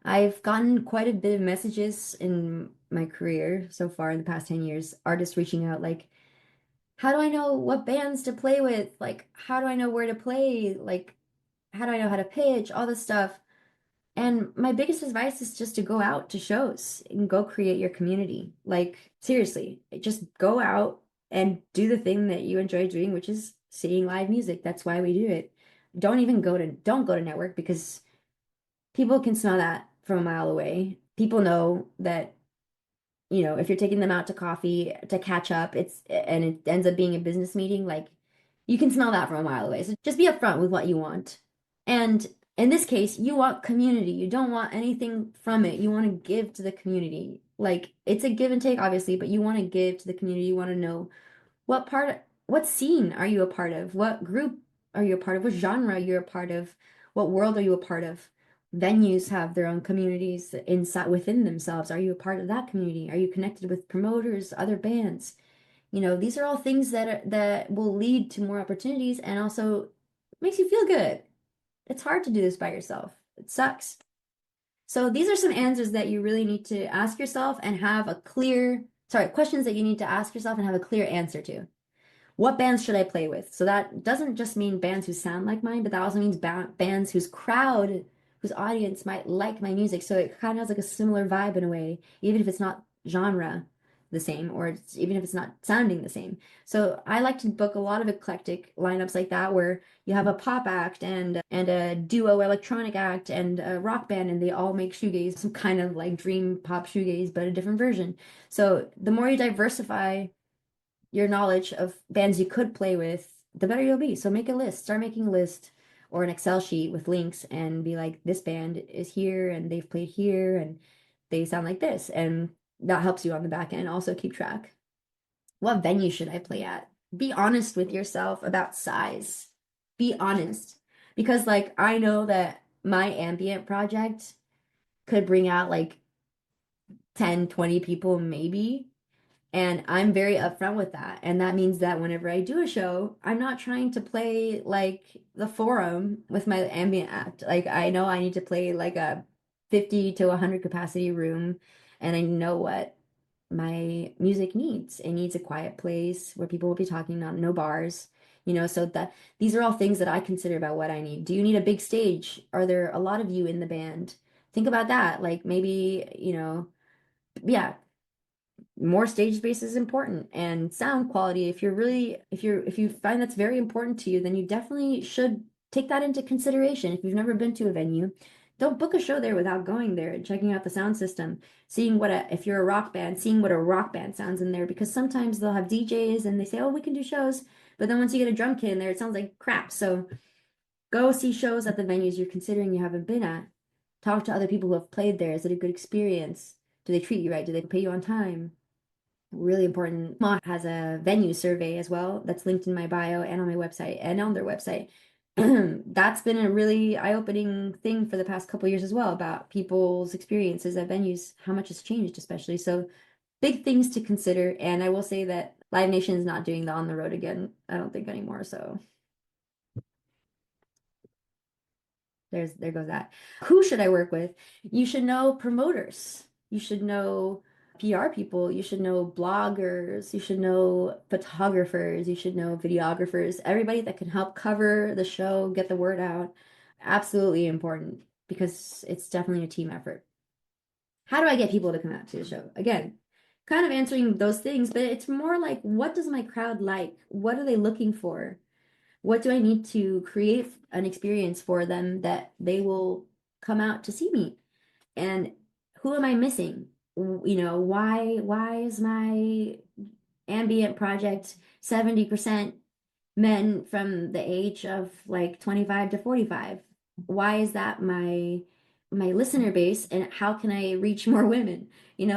I've gotten quite a bit of messages in my career so far in the past 10 years, artists reaching out like, how do I know what bands to play with? Like, how do I know where to play? Like, how do I know how to pitch? All this stuff. And my biggest advice is just to go out to shows and go create your community. Like, seriously, just go out and do the thing that you enjoy doing, which is seeing live music. That's why we do it. Don't go to network because people can smell that from a mile away. People know that if you're taking them out to coffee to catch up, and it ends up being a business meeting, like you can smell that from a mile away. So just be upfront with what you want. And in this case, you want community. You don't want anything from it. You want to give to the community. Like it's a give and take, obviously, but you want to give to the community. You want to know what scene are you a part of? What group are you a part of? What genre you're a part of? What world are you a part of? Venues have their own communities inside within themselves. Are you a part of that community? Are you connected with promoters, other bands? These are all things that will lead to more opportunities and also makes you feel good. It's hard to do this by yourself. It sucks. So these are some answers that you really need to ask yourself and have questions that you need to ask yourself and have a clear answer to. What bands should I play with? So that doesn't just mean bands who sound like mine, but that also means bands whose audience might like my music. So it kind of has like a similar vibe in a way, even if it's not genre the same, or even if it's not sounding the same. So I like to book a lot of eclectic lineups like that, where you have a pop act and a duo electronic act and a rock band, and they all make shoegaze, some kind of like dream pop shoegaze, but a different version. So the more you diversify your knowledge of bands you could play with, the better you'll be. So make a list, start making a list or an Excel sheet with links and be like, this band is here and they've played here and they sound like this. And that helps you on the back end. Also keep track. What venue should I play at? Be honest with yourself about size. Be honest. Because like I know that my ambient project could bring out like 10, 20 people maybe. And I'm very upfront with that. And that means that whenever I do a show, I'm not trying to play like the Forum with my ambient act. Like I know I need to play like a 50 to 100 capacity room, and I know what my music needs. It needs a quiet place where people will be talking, not no bars. So that these are all things that I consider about what I need. Do you need a big stage? Are there a lot of you in the band? Think about that. Like maybe, yeah, more stage space is important, and sound quality. If you find that's very important to you, then you definitely should take that into consideration. If you've never been to a venue, don't book a show there without going there and checking out the sound system, seeing if you're a rock band, seeing what a rock band sounds in there, because sometimes they'll have DJs and they say, oh, we can do shows, but then once you get a drum kit in there, it sounds like crap. So go see shows at the venues you're considering you haven't been at. Talk to other people who have played there. Is it a good experience? Do they treat you right? Do they pay you on time? Really important. UMAW has a venue survey as well that's linked in my bio and on my website and on their website. That's been a really eye-opening thing for the past couple years as well about people's experiences at venues, how much has changed, especially. So big things to consider. And I will say that Live Nation is not doing the on the road again, I don't think anymore. So there goes that. Who should I work with? You should know promoters. You should know PR people. You should know bloggers. You should know photographers. You should know videographers. Everybody that can help cover the show, get the word out. Absolutely important because it's definitely a team effort. How do I get people to come out to the show? Again, kind of answering those things, but it's more like, what does my crowd like? What are they looking for? What do I need to create an experience for them that they will come out to see me? And who am I missing? Why is my ambient project 70% men from the age of like 25 to 45? Why is that my listener base, and how can I reach more women?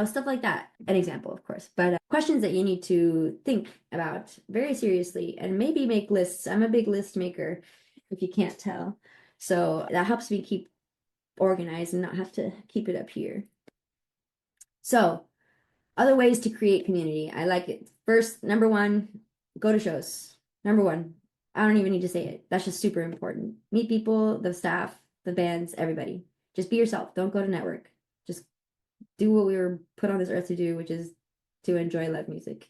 Stuff like that. An example, of course, but questions that you need to think about very seriously and maybe make lists. I'm a big list maker, if you can't tell. So that helps me keep organized and not have to keep it up here. So other ways to create community. I like it. First, number one, go to shows. Number one. I don't even need to say it. That's just super important. Meet people, the staff, the bands, everybody. Just be yourself. Don't go to network. Just do what we were put on this earth to do, which is to enjoy live music.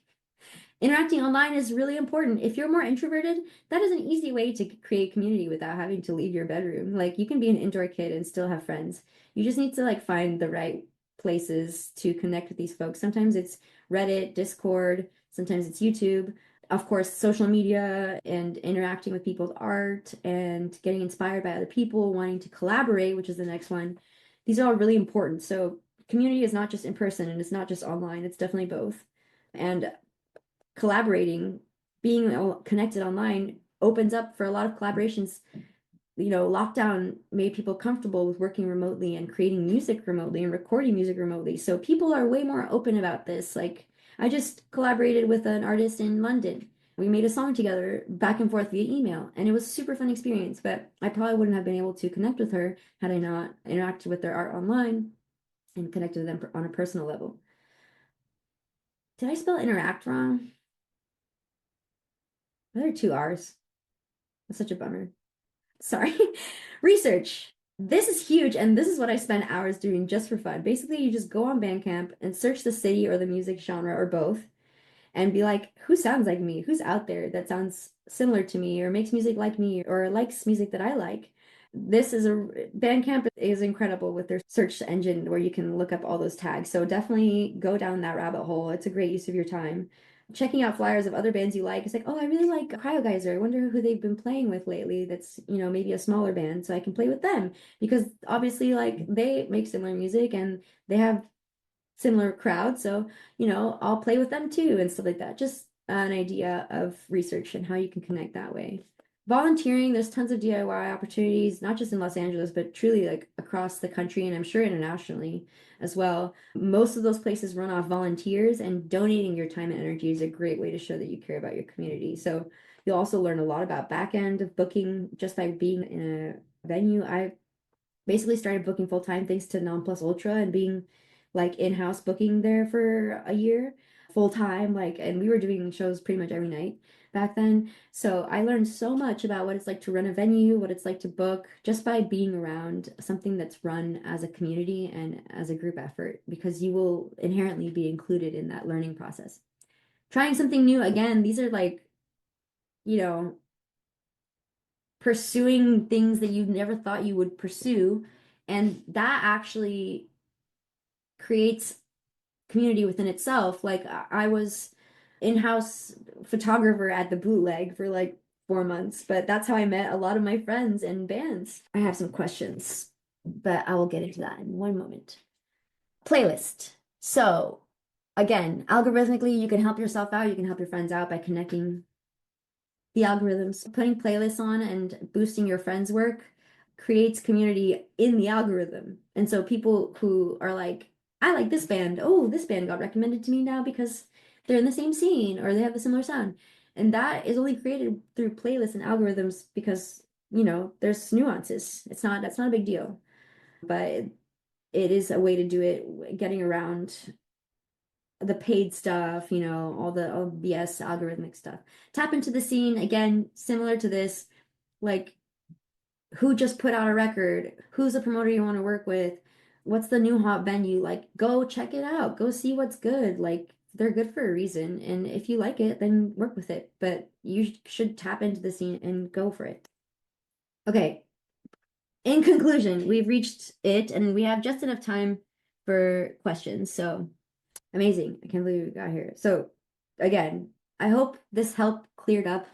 Interacting online is really important. If you're more introverted, that is an easy way to create community without having to leave your bedroom. Like you can be an indoor kid and still have friends. You just need to like find the right places to connect with these folks. Sometimes it's Reddit, Discord, sometimes it's YouTube. Of course, social media and interacting with people's art and getting inspired by other people, wanting to collaborate, which is the next one. These are all really important. So community is not just in person and it's not just online, it's definitely both. And collaborating, being connected online opens up for a lot of collaborations. Lockdown made people comfortable with working remotely and creating music remotely and recording music remotely. So people are way more open about this. Like I just collaborated with an artist in London. We made a song together back and forth via email, and it was a super fun experience, but I probably wouldn't have been able to connect with her had I not interacted with their art online and connected with them on a personal level. Did I spell interact wrong? There are two R's. That's such a bummer. Sorry. Research. This is huge, and this is what I spend hours doing just for fun. Basically, you just go on Bandcamp and search the city or the music genre or both, and be like, who sounds like me? Who's out there that sounds similar to me or makes music like me or likes music that I like? This is a Bandcamp is incredible with their search engine where you can look up all those tags. So definitely go down that rabbit hole. It's a great use of your time. Checking out flyers of other bands you like. It's like, oh, I really like Cryogeyser. I wonder who they've been playing with lately. That's, maybe a smaller band, so I can play with them because obviously, like, they make similar music and they have similar crowd. So, I'll play with them too and stuff like that. Just an idea of research and how you can connect that way. Volunteering, there's tons of DIY opportunities, not just in Los Angeles, but truly like across the country and I'm sure internationally as well. Most of those places run off volunteers, and donating your time and energy is a great way to show that you care about your community. So you'll also learn a lot about back end of booking just by being in a venue. I basically started booking full time thanks to Non Plus Ultra and being like in-house booking there for a year full time, like, and we were doing shows pretty much every night back then. So I learned so much about what it's like to run a venue, what it's like to book, just by being around something that's run as a community and as a group effort, because you will inherently be included in that learning process. Trying something new, again, these are like, you know, pursuing things that you never thought you would pursue. And that actually creates community within itself. Like I was in-house photographer at the Bootleg for like 4 months, but that's how I met a lot of my friends and bands. I have some questions, but I will get into that in one moment. Playlist. So again, algorithmically, you can help yourself out, you can help your friends out by connecting the algorithms. Putting playlists on and boosting your friends' work creates community in the algorithm. And so people who are like, I like this band. Oh, this band got recommended to me now because they're in the same scene or they have a similar sound. And that is only created through playlists and algorithms because there's nuances. That's not a big deal, but it is a way to do it, getting around the paid stuff, all BS algorithmic stuff. Tap into the scene again, similar to this, like who just put out a record, who's a promoter you want to work with, what's the new hot venue, like go check it out, go see what's good. Like they're good for a reason, and if you like it, then work with it. But you should tap into the scene and go for it. Okay, in conclusion, we've reached it and we have just enough time for questions. So amazing. I can't believe we got here. So again, I hope this helped cleared up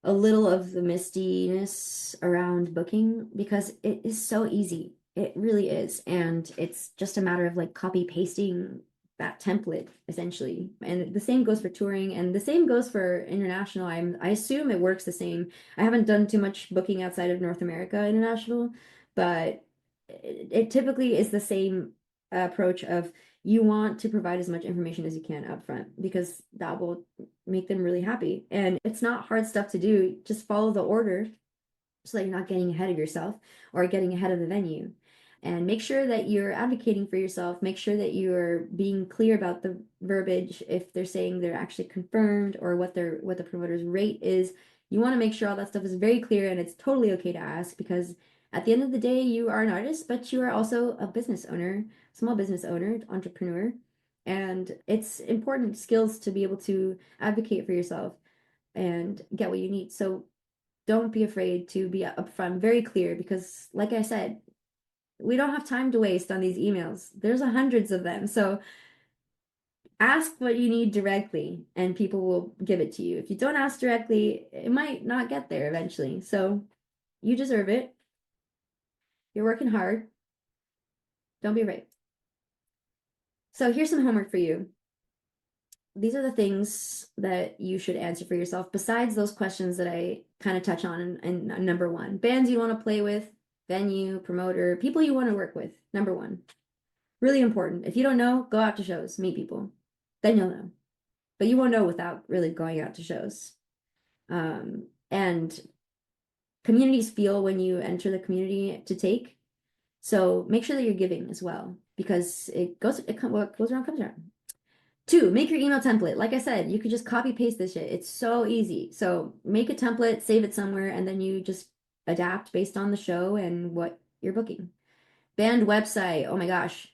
a little of the mistiness around booking because it is so easy. It really is. And it's just a matter of like copy pasting that template essentially. And the same goes for touring and the same goes for international. I assume it works the same. I haven't done too much booking outside of North America international, but it typically is the same approach of you want to provide as much information as you can up front because that will make them really happy. And it's not hard stuff to do. Just follow the order so that you're not getting ahead of yourself or getting ahead of the venue. And make sure that you're advocating for yourself. Make sure that you're being clear about the verbiage if they're saying they're actually confirmed or what the promoter's rate is. You want to make sure all that stuff is very clear and it's totally okay to ask because at the end of the day, you are an artist, but you are also a business owner, small business owner, entrepreneur. And it's important skills to be able to advocate for yourself and get what you need. So don't be afraid to be upfront, very clear, because like I said, we don't have time to waste on these emails. There's hundreds of them. So ask what you need directly and people will give it to you. If you don't ask directly, it might not get there eventually. So you deserve it. You're working hard. Don't be afraid. So here's some homework for you. These are the things that you should answer for yourself besides those questions that I kind of touch on in number one. Bands you want to play with, venue, promoter, people you want to work with. Number one. Really important. If you don't know, go out to shows, meet people. Then you'll know. But you won't know without really going out to shows. And communities feel when you enter the community to take. So make sure that you're giving as well because what goes around comes around. Two, make your email template. Like I said, you could just copy paste this shit. It's so easy. So make a template, save it somewhere, and then you just adapt based on the show and what you're booking. Band website. Oh my gosh.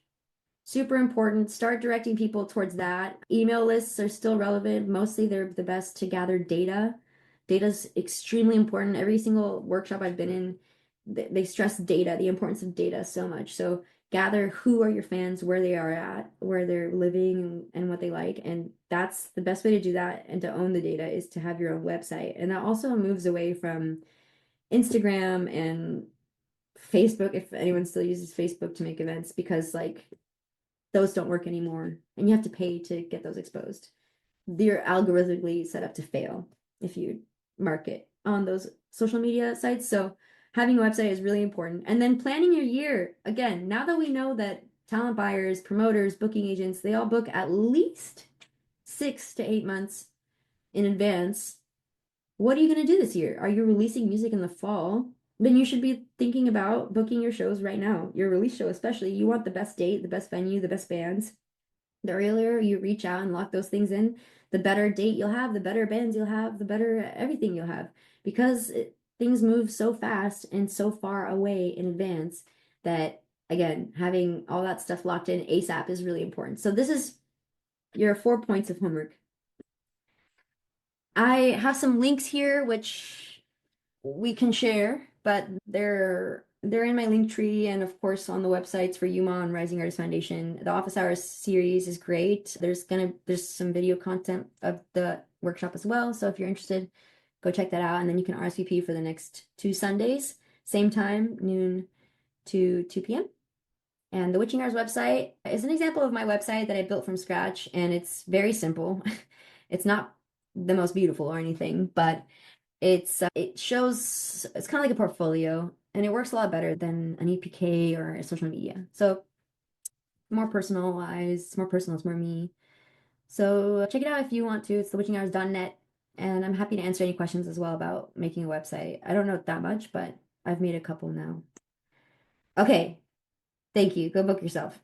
Super important. Start directing people towards that. Email lists are still relevant. Mostly they're the best to gather data. Data's extremely important. Every single workshop I've been in, they stress data, the importance of data so much. So gather who are your fans, where they are at, where they're living and what they like. And that's the best way to do that and to own the data is to have your own website. And that also moves away from Instagram and Facebook, if anyone still uses Facebook to make events, because like those don't work anymore and you have to pay to get those exposed. They're algorithmically set up to fail if you market on those social media sites. So having a website is really important. And then planning your year. Again, now that we know that talent buyers, promoters, booking agents, they all book at least 6 to 8 months in advance. What are you going to do this year? Are you releasing music in the fall? Then you should be thinking about booking your shows right now. Your release show, especially. You want the best date, the best venue, the best bands. The earlier you reach out and lock those things in, the better date you'll have, the better bands you'll have, the better everything you'll have. Because things move so fast and so far away in advance that, again, having all that stuff locked in ASAP is really important. So this is your 4 points of homework. I have some links here which we can share, but they're in my link tree and of course on the websites for UMAW and Rising Artist Foundation. The Office Hours series is great. There's some video content of the workshop as well. So if you're interested, go check that out and then you can RSVP for the next 2 Sundays, same time, noon to 2 p.m. And the Witching Hours website is an example of my website that I built from scratch and it's very simple. It's not the most beautiful or anything, but it shows it's kind of like a portfolio and it works a lot better than an EPK or social media. So more personalized, it's more personal, it's more me. So check it out if you want to. It's thewitchinghours.net. And I'm happy to answer any questions as well about making a website. I don't know that much, but I've made a couple now. Okay, thank you. Go book yourself.